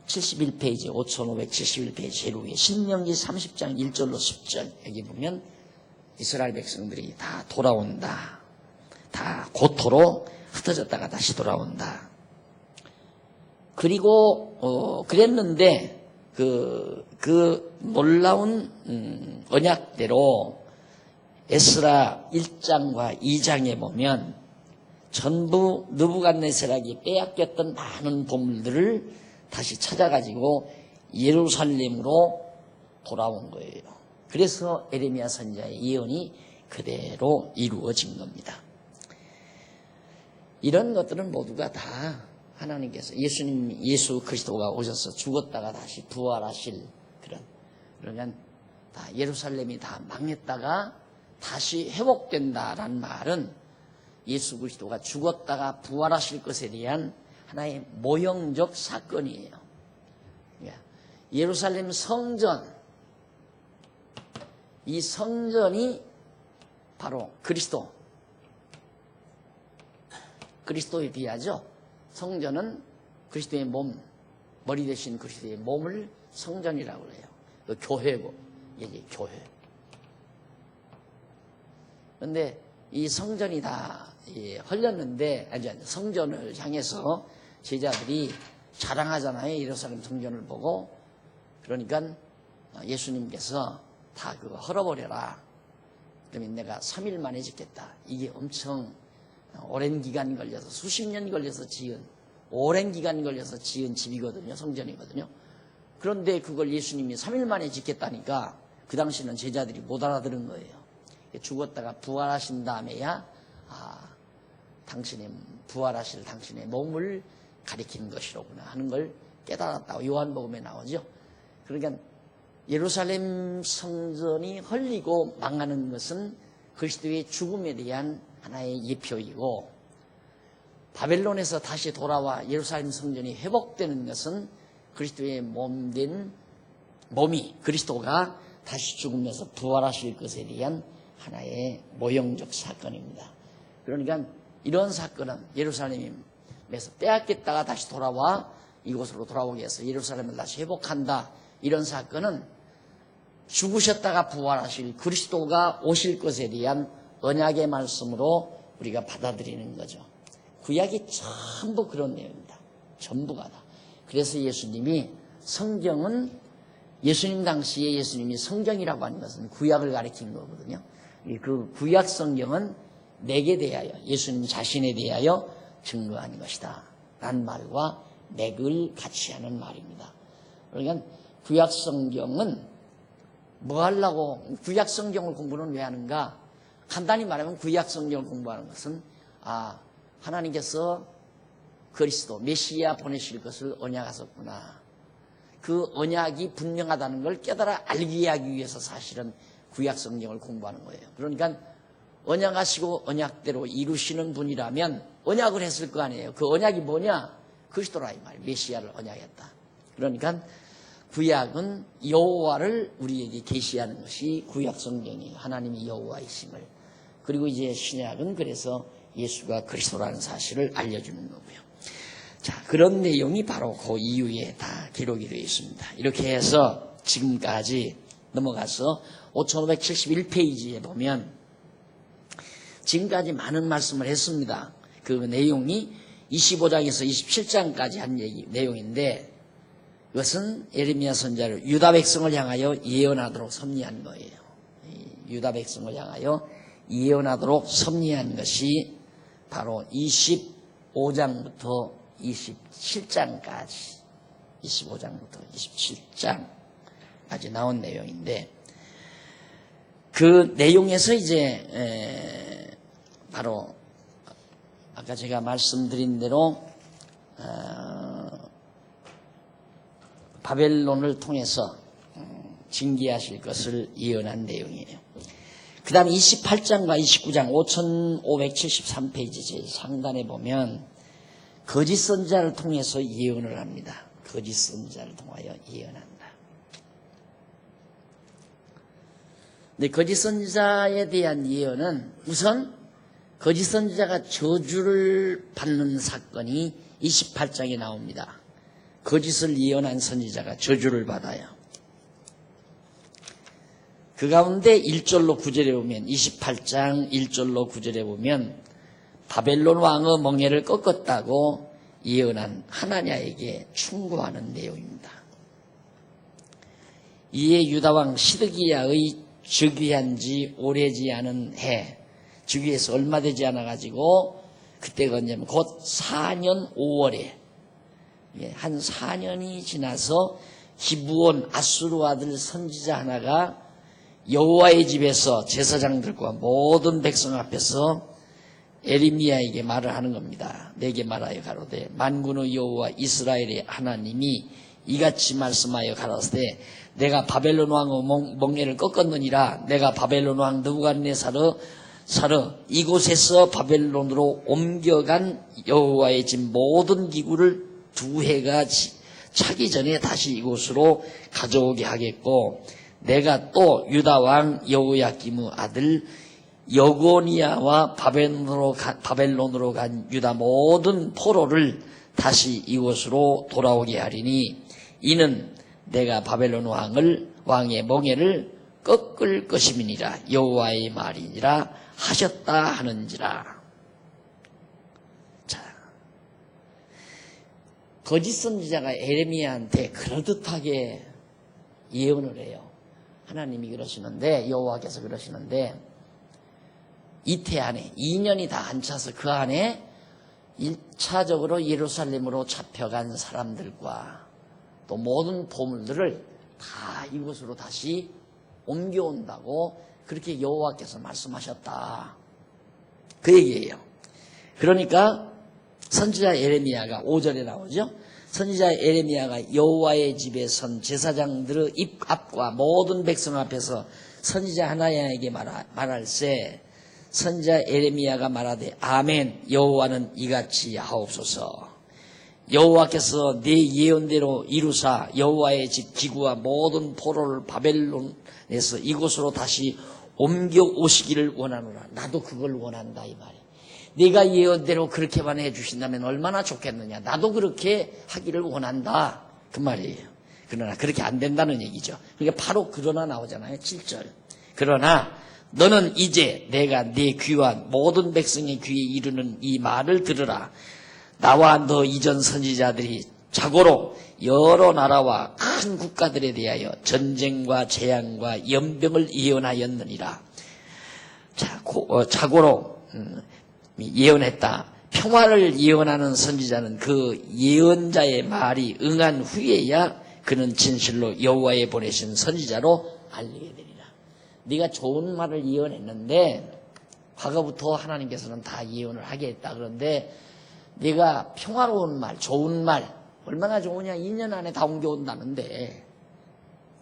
71페이지 5571페이지 제일 위에 신명기 30장 1절로 10절 여기 보면 이스라엘 백성들이 다 돌아온다. 다 고토로 흩어졌다가 다시 돌아온다. 그리고 그랬는데 그 놀라운 언약대로 에스라 1장과 2장에 보면 전부 느부갓네살에게 빼앗겼던 많은 보물들을 다시 찾아가지고 예루살렘으로 돌아온 거예요. 그래서 에레미야 선지자의 예언이 그대로 이루어진 겁니다. 이런 것들은 모두가 다 하나님께서 예수 그리스도가 오셔서 죽었다가 다시 부활하실 그러니까 다 예루살렘이 다 망했다가 다시 회복된다라는 말은 예수 그리스도가 죽었다가 부활하실 것에 대한 하나의 모형적 사건이에요. 예루살렘 성전, 이 성전이 바로 그리스도에 비하죠. 성전은 그리스도의 몸, 머리 대신 그리스도의 몸을 성전이라고 해요. 그 교회고, 이게 교회. 그런데 이 성전이 다 헐렸는데, 성전을 향해서 제자들이 자랑하잖아요. 예루살렘 성전을 보고. 그러니까 예수님께서 다 그거 헐어버려라. 그러면 내가 3일 만에 짓겠다. 이게 엄청 오랜 기간 걸려서, 수십 년 걸려서 오랜 기간 걸려서 지은 집이거든요. 성전이거든요. 그런데 그걸 예수님이 3일 만에 짓겠다니까 그 당시는 제자들이 못 알아들은 거예요. 죽었다가 부활하신 다음에야 부활하실 당신의 몸을 가리키는 것이로구나 하는 걸 깨달았다고 요한복음에 나오죠. 그러니까 예루살렘 성전이 헐리고 망하는 것은 그리스도의 죽음에 대한 하나의 예표이고, 바벨론에서 다시 돌아와 예루살렘 성전이 회복되는 것은 그리스도의 몸이 그리스도가 다시 죽으면서 부활하실 것에 대한 하나의 모형적 사건입니다. 그러니까 이런 사건은 예루살렘에서 빼앗겼다가 다시 돌아와 이곳으로 돌아오게 해서 예루살렘을 다시 회복한다. 이런 사건은 죽으셨다가 부활하실 그리스도가 오실 것에 대한 언약의 말씀으로 우리가 받아들이는 거죠. 구약이 전부 그런 내용입니다. 전부가 다. 그래서 예수님이 성경은 예수님 당시에 예수님이 성경이라고 하는 것은 구약을 가리키는 거거든요. 그 구약 성경은 내게 대하여, 예수님 자신에 대하여 증거한 것이다 라는 말과 맥을 같이 하는 말입니다. 그러니까 구약 성경은 뭐 하려고 구약 성경을 공부는 왜 하는가? 간단히 말하면 구약 성경을 공부하는 것은 하나님께서 그리스도 메시아 보내실 것을 언약하셨구나. 그 언약이 분명하다는 걸 깨달아 알게 하기 위해서 사실은 구약 성경을 공부하는 거예요. 그러니까 언약하시고 언약대로 이루시는 분이라면 언약을 했을 거 아니에요. 그 언약이 뭐냐? 그리스도라 이 말이에요. 메시아를 언약했다. 그러니까 구약은 여호와를 우리에게 계시하는 것이 구약 성경이에요. 하나님이 여호와이심을. 그리고 이제 신약은 그래서 예수가 그리스도라는 사실을 알려주는 거고요. 자, 그런 내용이 바로 그 이후에 다 기록이 되어 있습니다. 이렇게 해서 지금까지 넘어가서 5571페이지에 보면 지금까지 많은 말씀을 했습니다. 그 내용이 25장에서 27장까지 한 내용인데, 이것은 예레미야 선지자를 유다 백성을 향하여 예언하도록 섭리한 거예요. 유다 백성을 향하여 예언하도록 섭리한 것이 바로 25장부터 27장까지 25장부터 27장까지 나온 내용인데, 그 내용에서 이제 바로 아까 제가 말씀드린 대로 바벨론을 통해서 징계하실 것을 예언한 내용이에요. 그 다음 28장과 29장 5573페이지 제일 상단에 보면 거짓 선지자를 통해서 예언을 합니다. 거짓 선지자를 통하여 예언한다. 근데 거짓 선지자에 대한 예언은 우선 거짓 선지자가 저주를 받는 사건이 28장에 나옵니다. 거짓을 예언한 선지자가 저주를 받아요. 그 가운데 1절로 9절에 보면 28장 1절로 9절에 보면 바벨론 왕의 멍에를 꺾었다고 예언한 하나냐에게 충고하는 내용입니다. 이에 유다왕 시드기야의 즉위한 지 오래지 않은 해, 즉위해서 얼마 되지 않아 가지고 그때가 언제냐면 곧 4년 5월에 한 4년이 지나서 기브온 아수르 아들 선지자 하나가 여호와의 집에서 제사장들과 모든 백성 앞에서 에레미야에게 말을 하는 겁니다. 내게 말하여 가로되 만군의 여호와 이스라엘의 하나님이 이같이 말씀하여 가라사대 내가 바벨론 왕의 멍에를 꺾었느니라. 내가 바벨론 왕 느부갓네살을 이곳에서 바벨론으로 옮겨간 여호와의 집 모든 기구를 2해가 차기 전에 다시 이곳으로 가져오게 하겠고 내가 또 유다 왕 여호야김의 아들 여고니아와 바벨론으로 간 유다 모든 포로를 다시 이곳으로 돌아오게 하리니 이는 내가 바벨론 왕의 멍에를 꺾을 것임이니라. 여호와의 말이니라 하셨다 하는지라. 자, 거짓 선지자가 에레미야한테 그럴듯하게 예언을 해요. 하나님이 그러시는데, 여호와께서 그러시는데 이태 안에 2년이 다 안 차서 그 안에 1차적으로 예루살렘으로 잡혀간 사람들과 또 모든 보물들을 다 이곳으로 다시 옮겨온다고 그렇게 여호와께서 말씀하셨다. 그 얘기예요. 그러니까 선지자 에레미야가 5절에 나오죠. 선지자 에레미야가 여호와의 집에 선 제사장들의 입 앞과 모든 백성 앞에서 선지자 하나야에게 말할세 선지자 에레미야가 말하되 아멘 여호와는 이같이 하옵소서. 여호와께서 내 예언대로 이루사 여호와의 집 기구와 모든 포로를 바벨론에서 이곳으로 다시 옮겨 오시기를 원하노라. 나도 그걸 원한다 이 말이에요. 네가 예언대로 그렇게만 해주신다면 얼마나 좋겠느냐. 나도 그렇게 하기를 원한다 그 말이에요. 그러나 그렇게 안 된다는 얘기죠. 그러니까 바로 그러나 나오잖아요. 7절. 그러나 너는 이제 내가 네 귀와 모든 백성의 귀에 이르는 이 말을 들으라. 나와 너 이전 선지자들이 자고로 여러 나라와 큰 국가들에 대하여 전쟁과 재앙과 연병을 예언하였느니라. 자고로 예언했다. 평화를 예언하는 선지자는 그 예언자의 말이 응한 후에야 그는 진실로 여호와의 보내신 선지자로 알리게 되리라. 네가 좋은 말을 예언했는데 과거부터 하나님께서는 다 예언을 하게 했다. 그런데 네가 평화로운 말, 좋은 말 얼마나 좋으냐. 2년 안에 다 옮겨온다는데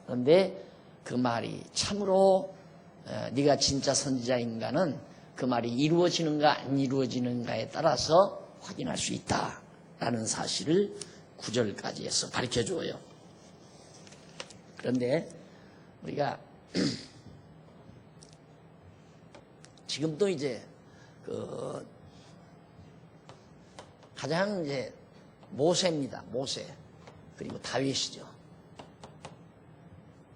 그런데 그 말이 참으로 네가 진짜 선지자인가는 그 말이 이루어지는가 안 이루어지는가에 따라서 확인할 수 있다라는 사실을 9절까지 해서 가르쳐줘요. 그런데 우리가 지금도 이제 가장 이제 모세입니다. 모세 그리고 다윗이죠.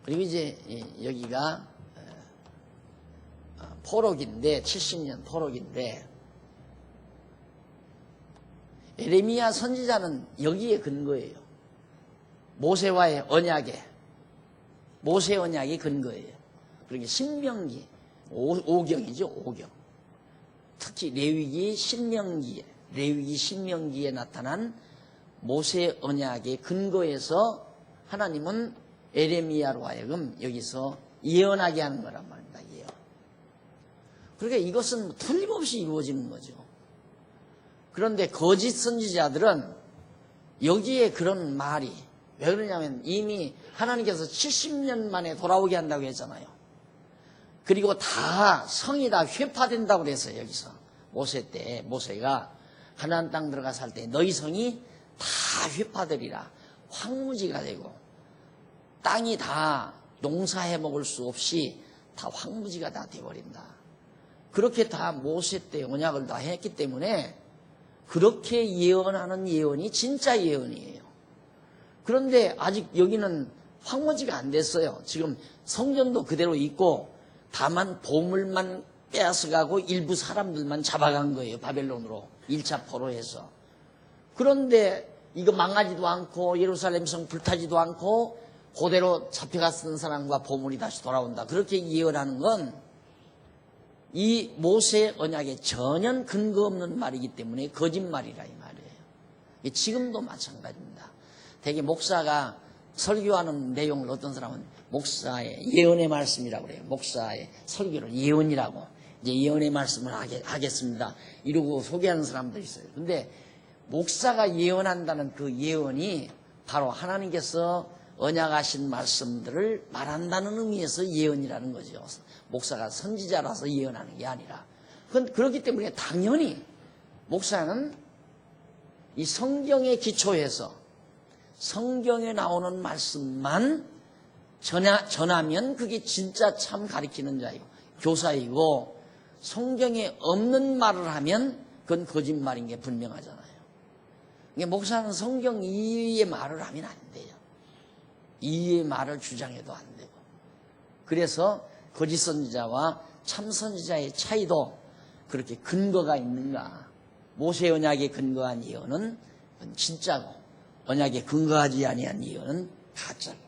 그리고 이제 여기가 포록인데 70년 포록인데 에레미야 선지자는 여기에 근거예요. 모세와의 언약에 모세 언약이 근거예요. 그러니까 신명기 5경이죠. 5경. 특히 레위기 신명기에 나타난 모세 언약의 근거에서 하나님은 에레미야로 하여금 여기서 예언하게 하는 거란 말입니다. 예언. 그러니까 이것은 틀림없이 이루어지는 거죠. 그런데 거짓 선지자들은 여기에 그런 말이 왜 그러냐면 이미 하나님께서 70년 만에 돌아오게 한다고 했잖아요. 그리고 다 성이 다 회파된다고 그랬어요. 여기서 모세 때 모세가 가나안 땅 들어가 살 때 너희 성이 다 회파되리라. 황무지가 되고 땅이 다 농사해 먹을 수 없이 다 황무지가 다 돼버린다. 그렇게 다 모세 때 언약을 다 했기 때문에 그렇게 예언하는 예언이 진짜 예언이에요. 그런데 아직 여기는 황무지가 안 됐어요. 지금 성전도 그대로 있고 다만 보물만 빼앗아가고 일부 사람들만 잡아간 거예요. 바벨론으로 1차 포로해서. 그런데 이거 망하지도 않고 예루살렘 성 불타지도 않고 그대로 잡혀갔던 사람과 보물이 다시 돌아온다. 그렇게 예언하는 건 이 모세 언약에 전혀 근거 없는 말이기 때문에 거짓말이라 이 말이에요. 지금도 마찬가지입니다. 대개 목사가 설교하는 내용을 어떤 사람은 목사의 예언의 말씀이라고 그래요. 목사의 설교를 예언이라고, 이제 예언의 말씀을 하겠습니다 이러고 소개하는 사람들이 있어요. 근데 목사가 예언한다는 그 예언이 바로 하나님께서 언약하신 말씀들을 말한다는 의미에서 예언이라는 거죠. 목사가 선지자라서 예언하는 게 아니라. 그렇기 때문에 당연히 목사는 이 성경에 기초해서 성경에 나오는 말씀만 전하면 그게 진짜 참 가르치는 자이고 교사이고, 성경에 없는 말을 하면 그건 거짓말인 게 분명하잖아요. 그러니까 목사는 성경 이외의 말을 하면 안 돼요. 이외의 말을 주장해도 안 되고. 그래서 거짓 선지자와 참 선지자의 차이도 그렇게 근거가 있는가. 모세 언약에 근거한 예언은 진짜고, 언약에 근거하지 아니한 예언은 가짜고.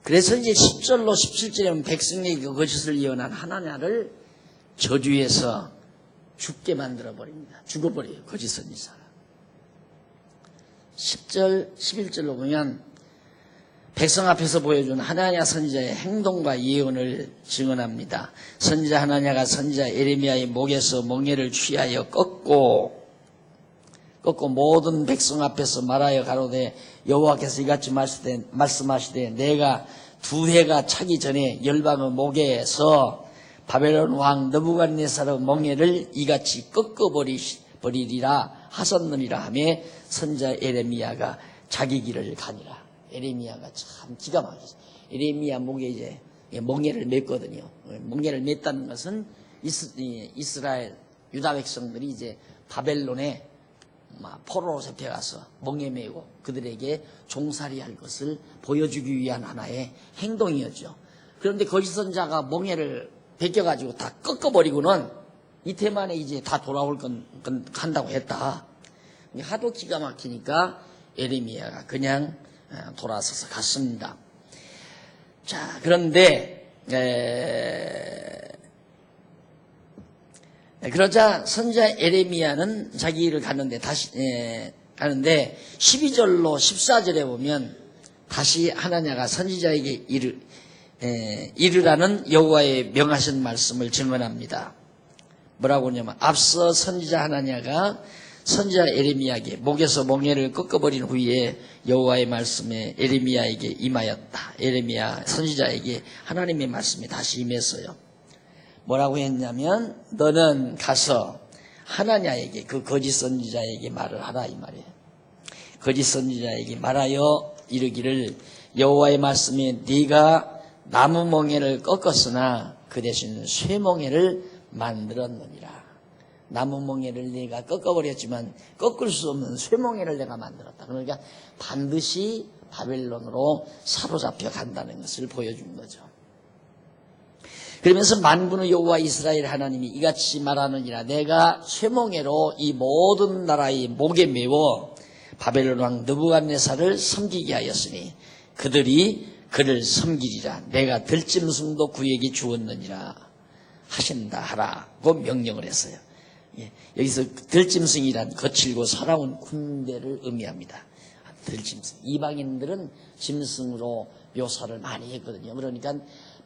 그래서 이제 10절로 17절에 백성에게 거짓을 예언한 하나냐를 저주해서 죽게 만들어 버립니다. 죽어버려요, 거짓 선지자가. 10절, 11절로 보면 백성 앞에서 보여준 하나냐 선지자의 행동과 예언을 증언합니다. 선지자 하나냐가 선지자 예레미야의 목에서 멍에를 취하여 꺾고 모든 백성 앞에서 말하여 가로되 여호와께서 이같이 말씀하시되 내가 두 해가 차기 전에 열방의 목에서 바벨론 왕 느부갓네살의 멍에를 이같이 꺾어버리리라 하셨느니라 하며 선지자 예레미야가 자기 길을 가니라. 예레미야가 참 기가 막히죠. 예레미야 목에 이제 멍에를 맸거든요. 멍에를 맸다는 것은 이스라엘 유다 백성들이 이제 바벨론에 포로로 잡혀가서 멍에 매고 그들에게 종살이할 것을 보여주기 위한 하나의 행동이었죠. 그런데 거짓 선자가 멍에를 벗겨가지고 다 꺾어버리고는 이틀 만에 이제 다 돌아올 건 한다고 했다. 하도 기가 막히니까 예레미야가 그냥 돌아서서 갔습니다. 자, 그런데 그러자 선지자 예레미야는 자기 일을 가는데 12절로 14절에 보면 다시 하나냐가 선지자에게 이르라는 여호와의 명하신 말씀을 증언합니다. 뭐라고 하냐면 앞서 선지자 하나냐가 선지자 예레미야에게 목에서 멍에를 꺾어버린 후에 여호와의 말씀에 예레미야에게 임하였다. 예레미야 선지자에게 하나님의 말씀이 다시 임했어요. 뭐라고 했냐면 너는 가서 하나냐에게 그 거짓 선지자에게 말을 하라 이 말이에요. 거짓 선지자에게 말하여 이르기를 여호와의 말씀에 네가 나무 멍에를 꺾었으나 그 대신 쇠멍에를 만들었느니라. 나무 멍에를 내가 꺾어버렸지만 꺾을 수 없는 쇠멍에를 내가 만들었다. 그러니까 반드시 바벨론으로 사로잡혀 간다는 것을 보여준 거죠. 그러면서 만군의 여호와 이스라엘 하나님이 이같이 말하느니라. 내가 쇠멍에로 이 모든 나라의 목에 메워 바벨론 왕 느부갓네살을 섬기게 하였으니 그들이 그를 섬기리라. 내가 들짐승도 그에게 주었느니라 하신다 하라고 명령을 했어요. 여기서 들짐승이란 거칠고 살아온 군대를 의미합니다. 들짐승. 이방인들은 짐승으로 묘사를 많이 했거든요. 그러니까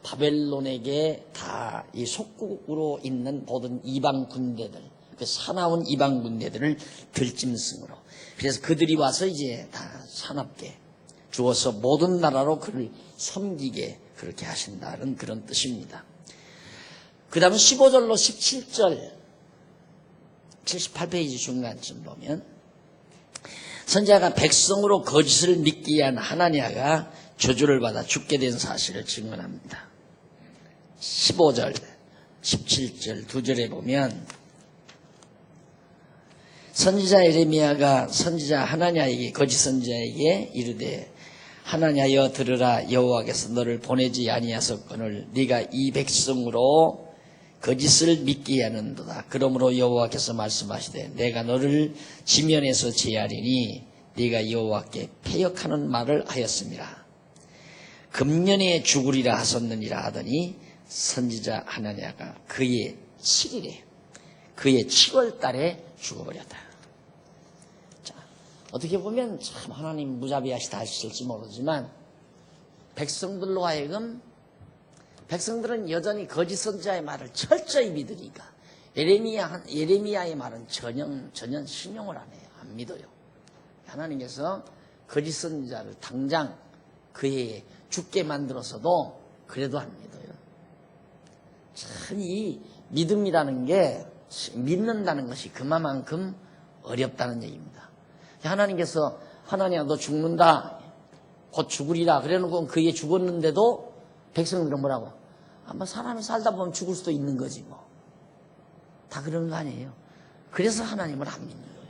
바벨론에게 다 이 속국으로 있는 모든 이방 군대들, 그 사나운 이방 군대들을 들짐승으로. 그래서 그들이 와서 이제 다 사납게 주어서 모든 나라로 그를 섬기게 그렇게 하신다는 그런 뜻입니다. 그 다음 15절로 17절 78페이지 중간쯤 보면 선지자가 백성으로 거짓을 믿게 한 하나냐가 저주를 받아 죽게 된 사실을 증언합니다. 15절, 17절 두 절에 보면 선지자 예레미야가 선지자 하나냐에게 거짓 선지자에게 이르되 하나냐여 들으라. 여호와께서 너를 보내지 아니하셨거늘 네가 이 백성으로 거짓을 믿게 하는도다. 그러므로 여호와께서 말씀하시되 내가 너를 지면에서 제하리니 네가 여호와께 패역하는 말을 하였습니다. 금년에 죽으리라 하셨느니라 하더니 선지자 하나냐가 그의 7일에 그의 7월 달에 죽어버렸다. 자, 어떻게 보면 참 하나님 무자비하시다 하실지 모르지만 백성들로 하여금 백성들은 여전히 거짓 선지자의 말을 철저히 믿으니까 예레미야의 말은 전혀 신용을 안 해요. 안 믿어요. 하나님께서 거짓 선지자를 당장 그의 죽게 만들어서도 그래도 안 믿어요. 참 이 믿음이라는 게 믿는다는 것이 그만큼 어렵다는 얘기입니다. 하나님께서 하나님아 너 죽는다 곧 죽으리라 그래놓고 그게 죽었는데도 백성들은 뭐라고? 아마 사람이 살다 보면 죽을 수도 있는 거지 뭐. 다 그런 거 아니에요. 그래서 하나님을 안 믿는 거예요.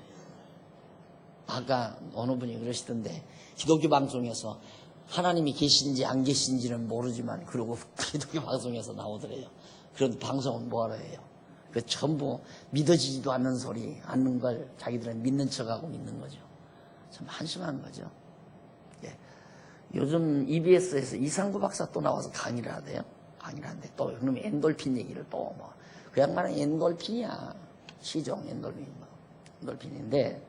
아까 어느 분이 그러시던데 기독교 방송에서 하나님이 계신지 안 계신지는 모르지만 그러고 기독교 방송에서 나오더래요. 그런 방송은 뭐하러 해요? 그 전부 믿어지지도 않는 소리 않는 걸 자기들은 믿는 척하고 믿는 거죠. 참 한심한 거죠. 예. 요즘 EBS에서 이상구 박사 또 나와서 강의를 하대요. 강의를 하는데 또 그놈이 엔돌핀 얘기를 또 뭐 그 양반은 엔돌핀이야. 시종 엔돌핀 뭐 엔돌핀인데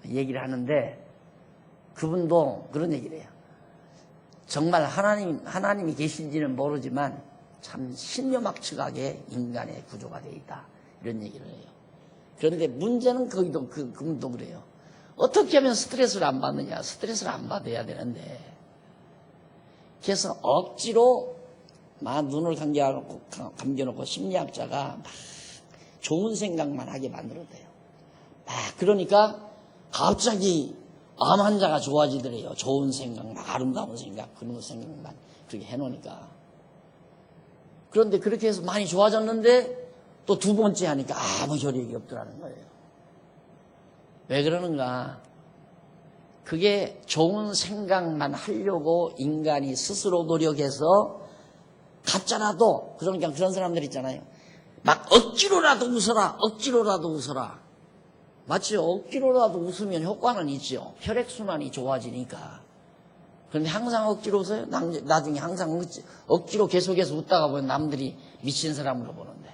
얘기를 하는데 그분도 그런 얘기를 해요. 정말 하나님이 계신지는 모르지만 참 신묘막측하게 인간의 구조가 되어 있다. 이런 얘기를 해요. 그런데 문제는 그분도 그래요. 어떻게 하면 스트레스를 안 받느냐. 스트레스를 안 받아야 되는데. 그래서 억지로 막 눈을 감겨놓고 심리학자가 막 좋은 생각만 하게 만들었대요. 막 그러니까 갑자기 암 환자가 좋아지더래요. 좋은 생각, 막 아름다운 생각, 그런 생각만 그렇게 해놓으니까. 그런데 그렇게 해서 많이 좋아졌는데 또 두 번째 하니까 아무 효력이 없더라는 거예요. 왜 그러는가? 그게 좋은 생각만 하려고 인간이 스스로 노력해서 가짜라도 그러니까 그런 사람들 있잖아요. 막 억지로라도 웃어라. 맞죠? 억지로라도 웃으면 효과는 있죠. 혈액순환이 좋아지니까. 그런데 항상 억지로 웃어요? 나중에 항상 억지로 계속해서 웃다가 보면 남들이 미친 사람으로 보는데.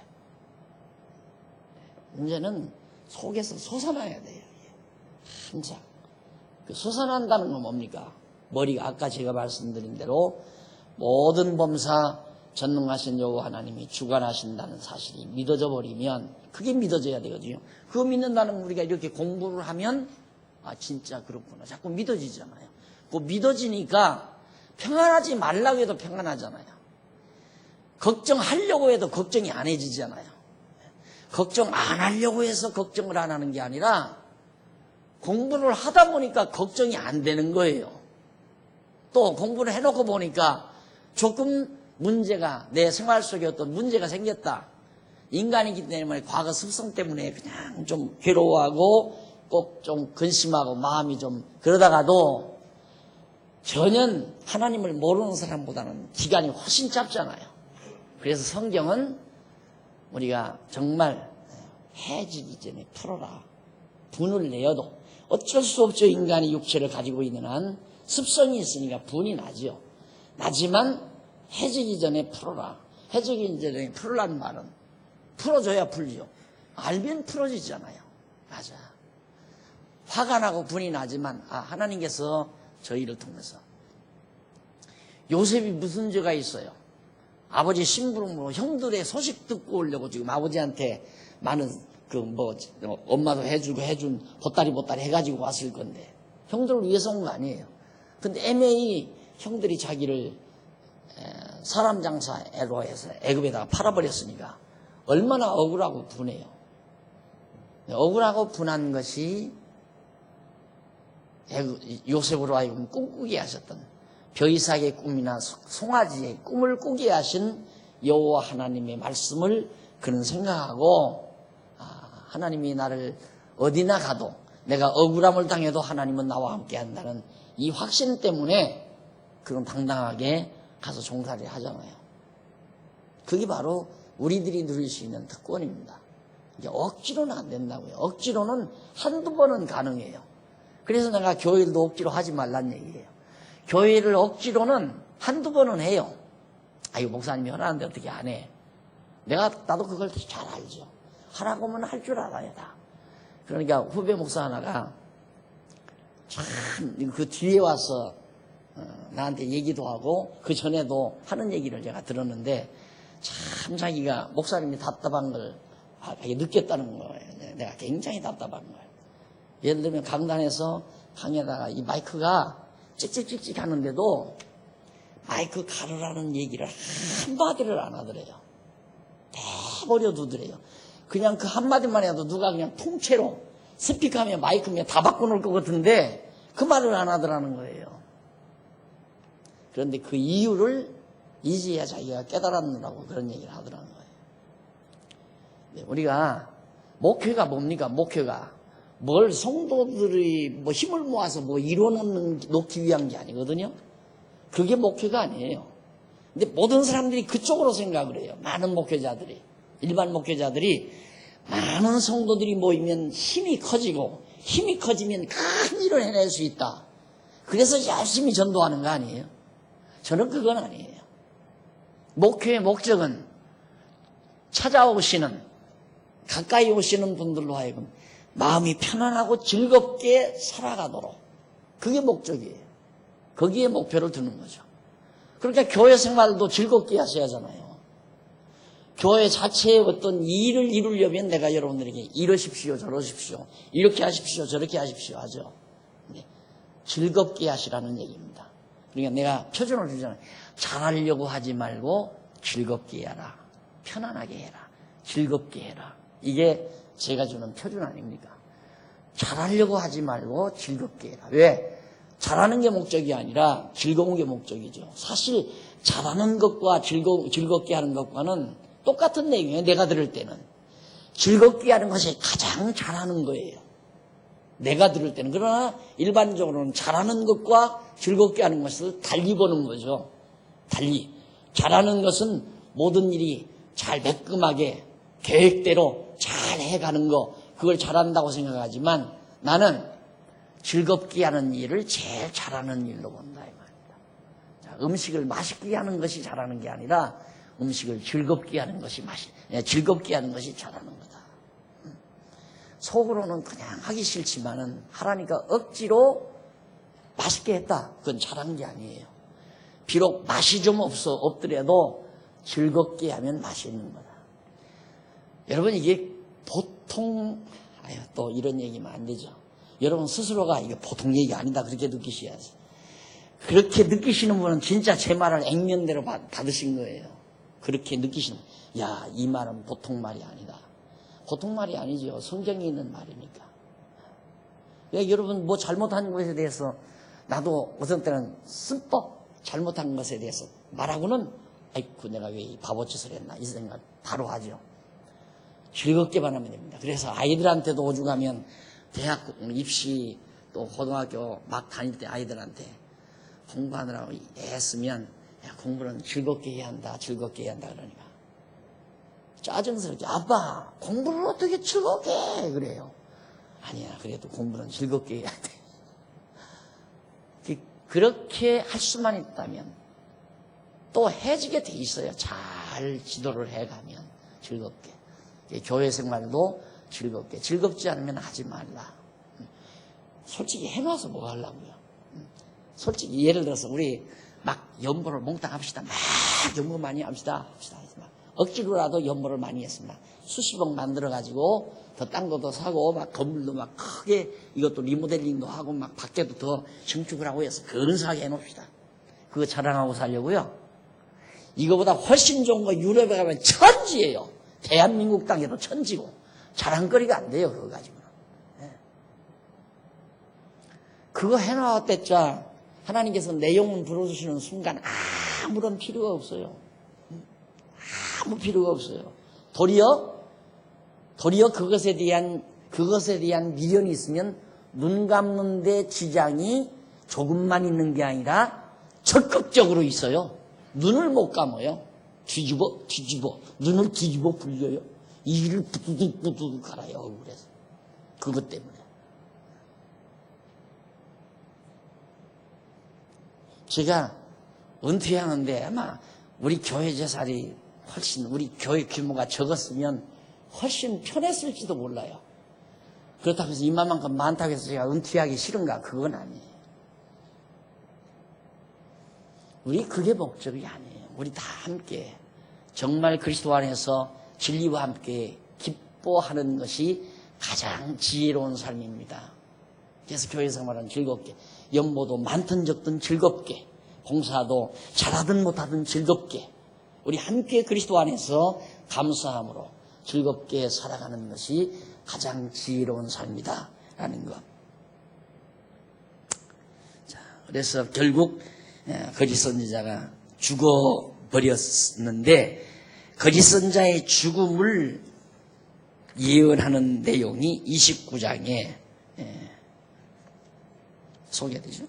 문제는 속에서 솟아나야 돼요. 항상. 그 솟아난다는 건 뭡니까? 머리가 아까 제가 말씀드린 대로 모든 범사 전능하신 여호와 하나님이 주관하신다는 사실이 믿어져 버리면 그게 믿어져야 되거든요. 그거 믿는다는 건 우리가 이렇게 공부를 하면 아 진짜 그렇구나. 자꾸 믿어지잖아요. 그 믿어지니까 평안하지 말라고 해도 평안하잖아요. 걱정하려고 해도 걱정이 안 해지잖아요. 걱정 안 하려고 해서 걱정을 안 하는 게 아니라 공부를 하다 보니까 걱정이 안 되는 거예요. 또 공부를 해놓고 보니까 조금 문제가 내 생활 속에 어떤 문제가 생겼다. 인간이기 때문에 과거 습성 때문에 그냥 좀 괴로워하고 꼭 좀 근심하고 마음이 좀 그러다가도 전혀 하나님을 모르는 사람보다는 기간이 훨씬 짧잖아요. 그래서 성경은 우리가 정말 해지기 전에 풀어라. 분을 내어도 어쩔 수 없죠. 인간이 육체를 가지고 있는 한 습성이 있으니까 분이 나죠. 나지만 해지기 전에 풀어라. 해지기 전에 풀으라는 말은 풀어줘야 풀죠. 알면 풀어지잖아요. 맞아. 화가 나고 분이 나지만 하나님께서 저희를 통해서 요셉이 무슨 죄가 있어요? 아버지 심부름으로 형들의 소식 듣고 오려고 지금 아버지한테 많은 엄마도 해준 보따리 해가지고 왔을 건데 형들을 위해서 온 거 아니에요. 근데 애매히 형들이 자기를 사람 장사로 해서 애굽에다가 팔아버렸으니까 얼마나 억울하고 분해요. 억울하고 분한 것이 요셉으로 하여금 꿈꾸게 하셨던 벼이삭의 꿈이나 송아지의 꿈을 꾸게 하신 여호와 하나님의 말씀을 그는 생각하고 하나님이 나를 어디나 가도 내가 억울함을 당해도 하나님은 나와 함께 한다는 이 확신 때문에 그건 당당하게 가서 종살이 하잖아요. 그게 바로 우리들이 누릴 수 있는 특권입니다. 이게 억지로는 안 된다고요. 억지로는 한두 번은 가능해요. 그래서 내가 교회도 억지로 하지 말란 얘기예요. 교회를 억지로는 한두 번은 해요. 아이고, 목사님이 하라는데 어떻게 안 해. 나도 그걸 잘 알죠. 하라고 하면 할 줄 알아야 다. 그러니까 후배 목사 하나가 참 그 뒤에 와서 나한테 얘기도 하고 그 전에도 하는 얘기를 제가 들었는데 참 자기가 목사님이 답답한 걸 느꼈다는 거예요. 내가 굉장히 답답한 거예요. 예를 들면 강단에서 강에다가 이 마이크가 찍찍찍찍 하는데도 마이크 가르라는 얘기를 한마디를 안 하더래요. 내버려 두더래요. 그냥 그 한마디만 해도 누가 그냥 통째로 스피커하면 마이크면 다 바꿔놓을 것 같은데 그 말을 안 하더라는 거예요. 그런데 그 이유를 이제야 자기가 깨달았느라고 그런 얘기를 하더라는 거예요. 네, 우리가 목회가 뭡니까? 목회가 뭘 성도들이 뭐 힘을 모아서 뭐 놓기 위한 게 아니거든요. 그게 목회가 아니에요. 근데 모든 사람들이 그쪽으로 생각을 해요. 많은 목회자들이, 일반 목회자들이 많은 성도들이 모이면 힘이 커지고 힘이 커지면 큰 일을 해낼 수 있다. 그래서 열심히 전도하는 거 아니에요? 저는 그건 아니에요. 목회의 목적은 찾아오시는, 가까이 오시는 분들로 하여금 마음이 편안하고 즐겁게 살아가도록, 그게 목적이에요. 거기에 목표를 두는 거죠. 그러니까 교회 생활도 즐겁게 하셔야 하잖아요. 교회 자체의 어떤 일을 이루려면 내가 여러분들에게 이러십시오, 저러십시오, 이렇게 하십시오, 저렇게 하십시오 하죠. 네. 즐겁게 하시라는 얘기입니다. 그러니까 내가 표준을 주잖아요. 잘하려고 하지 말고 즐겁게 해라. 편안하게 해라. 즐겁게 해라. 이게 제가 주는 표준 아닙니까? 잘하려고 하지 말고 즐겁게 해라. 왜? 잘하는 게 목적이 아니라 즐거운 게 목적이죠. 사실 잘하는 것과 즐겁게 하는 것과는 똑같은 내용이에요. 내가 들을 때는. 즐겁게 하는 것이 가장 잘하는 거예요. 내가 들을 때는. 그러나 일반적으로는 잘하는 것과 즐겁게 하는 것을 달리 보는 거죠. 달리. 잘하는 것은 모든 일이 잘 매끈하게 계획대로 잘 해가는 거, 그걸 잘한다고 생각하지만 나는 즐겁게 하는 일을 제일 잘하는 일로 본다 이 말입니다. 자, 음식을 맛있게 하는 것이 잘하는 게 아니라 음식을 즐겁게 하는 것이 즐겁게 하는 것이 잘하는 거다. 속으로는 그냥 하기 싫지만은 하라니까 억지로 맛있게 했다. 그건 잘한 게 아니에요. 비록 맛이 좀 없더라도 즐겁게 하면 맛있는 거다. 여러분 이게 보통 또 이런 얘기면 안 되죠. 여러분 스스로가 이게 보통 얘기 아니다 그렇게 느끼셔야지. 그렇게 느끼시는 분은 진짜 제 말을 액면대로 받으신 거예요. 그렇게 느끼시는, 야, 이 말은 보통 말이 아니다. 보통 말이 아니죠. 성경에 있는 말이니까. 야, 여러분 뭐 잘못한 것에 대해서 나도 어떤 때는 쓴법 잘못한 것에 대해서 말하고는 아이고 내가 왜 이 바보짓을 했나 이 생각 바로 하죠. 즐겁게만 하면 됩니다. 그래서 아이들한테도 오죽하면 대학 입시 또 고등학교 막 다닐 때 아이들한테 공부하느라고 애쓰면 야, 공부는 즐겁게 해야 한다, 즐겁게 해야 한다 그러니까 짜증스럽게 아빠 공부를 어떻게 즐겁게 해 그래요. 아니야, 그래도 공부는 즐겁게 해야 돼. 그렇게 할 수만 있다면 또 해지게 돼 있어요. 잘 지도를 해가면 즐겁게. 교회 생활도 즐겁게. 즐겁지 않으면 하지 말라. 솔직히 해놔서 뭐 하려고요. 솔직히 예를 들어서 우리 막 연보를 몽땅 합시다. 막 연보 많이 합시다. 억지로라도 연보를 많이 했습니다. 수십억 만들어가지고 더 딴 것도 사고 막 건물도 막 크게 이것도 리모델링도 하고 막 밖에도 더 증축을 하고 해서 근사하게 해놓읍시다. 그거 자랑하고 살려고요. 이거보다 훨씬 좋은 거 유럽에 가면 천지예요. 대한민국 땅에도 천지고 자랑거리가 안 돼요. 그거 가지고는. 네. 그거 해놔왔댔자 하나님께서 내 영혼 불어주시는 순간 아무런 필요가 없어요. 아무 필요가 없어요. 도리어 그것에 대한 미련이 있으면 눈 감는 데 지장이 조금만 있는 게 아니라 적극적으로 있어요. 눈을 못 감아요. 뒤집어 눈을 뒤집어 불려요. 이를 부두둑 갈아요. 그래서 그것 때문에 제가 은퇴하는데 아마 우리 교회 재살이 훨씬 우리 교회 규모가 적었으면 훨씬 편했을지도 몰라요. 그렇다고 해서 이만큼 많다고 해서 제가 은퇴하기 싫은가? 그건 아니에요. 우리 그게 목적이 아니에요. 우리 다 함께 정말 그리스도 안에서 진리와 함께 기뻐하는 것이 가장 지혜로운 삶입니다. 그래서 교회 생활은 즐겁게, 연보도 많든 적든 즐겁게, 봉사도 잘하든 못하든 즐겁게 우리 함께 그리스도 안에서 감사함으로 즐겁게 살아가는 것이 가장 지혜로운 삶이다 라는 것. 자, 그래서 결국 거짓 선지자가 죽어버렸는데 거짓 선지자의 죽음을 예언하는 내용이 29장에 소개되죠.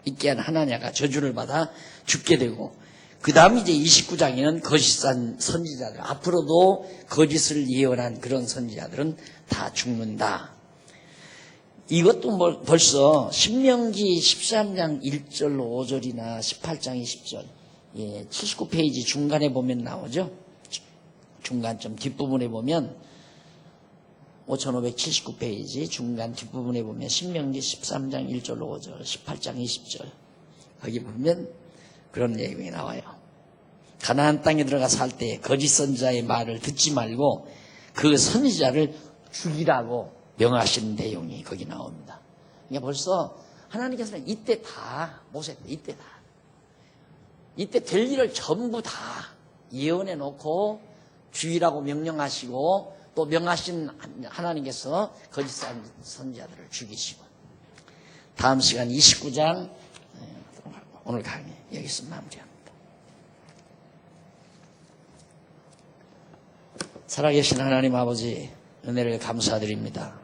있게 한 하나냐가 저주를 받아 죽게 되고, 그 다음 이제 29장에는 거짓한 선지자들, 앞으로도 거짓을 예언한 그런 선지자들은 다 죽는다. 이것도 벌써 신명기 13장 1절 5절이나 18장 20절, 79페이지 중간에 보면 나오죠. 중간점 뒷부분에 보면 5579페이지 중간 뒷부분에 보면 신명기 13장 1절 5절 18장 20절 거기 보면 그런 내용이 나와요. 가나안 땅에 들어가 살 때 거짓 선지자의 말을 듣지 말고 그 선지자를 죽이라고 명하신 내용이 거기 나옵니다. 그러니까 벌써 하나님께서는 이때 다 모세 때 이때 될 일을 전부 다 예언해 놓고 죽이라고 명령하시고 또 명하신 하나님께서 거짓 선지자들을 죽이시고, 다음 시간 29장 오늘 강의 여기서 마무리합니다. 살아계신 하나님 아버지, 은혜를 감사드립니다.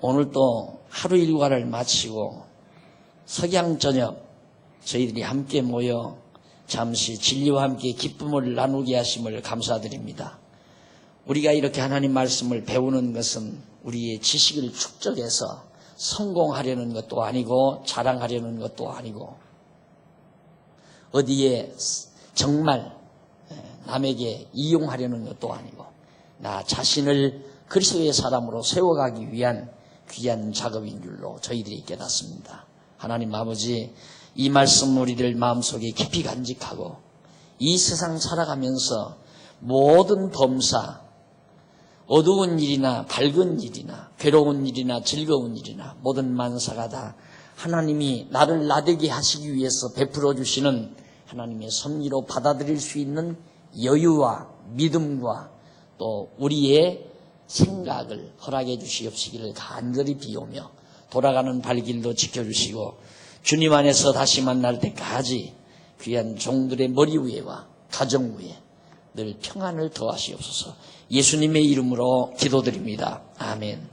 오늘 또 하루 일과를 마치고 석양 저녁 저희들이 함께 모여 잠시 진리와 함께 기쁨을 나누게 하심을 감사드립니다. 우리가 이렇게 하나님 말씀을 배우는 것은 우리의 지식을 축적해서 성공하려는 것도 아니고 자랑하려는 것도 아니고 어디에 정말 남에게 이용하려는 것도 아니고 나 자신을 그리스도의 사람으로 세워가기 위한 귀한 작업인 줄로 저희들이 깨닫습니다. 하나님 아버지, 이 말씀 우리들 마음속에 깊이 간직하고 이 세상 살아가면서 모든 범사, 어두운 일이나 밝은 일이나 괴로운 일이나 즐거운 일이나 모든 만사가 다 하나님이 나를 나되게 하시기 위해서 베풀어 주시는 하나님의 섭리로 받아들일 수 있는 여유와 믿음과 또 우리의 생각을 허락해 주시옵시기를 간절히 비오며 돌아가는 발길도 지켜주시고 주님 안에서 다시 만날 때까지 귀한 종들의 머리 위에와 가정 위에 늘 평안을 더하시옵소서. 예수님의 이름으로 기도드립니다. 아멘.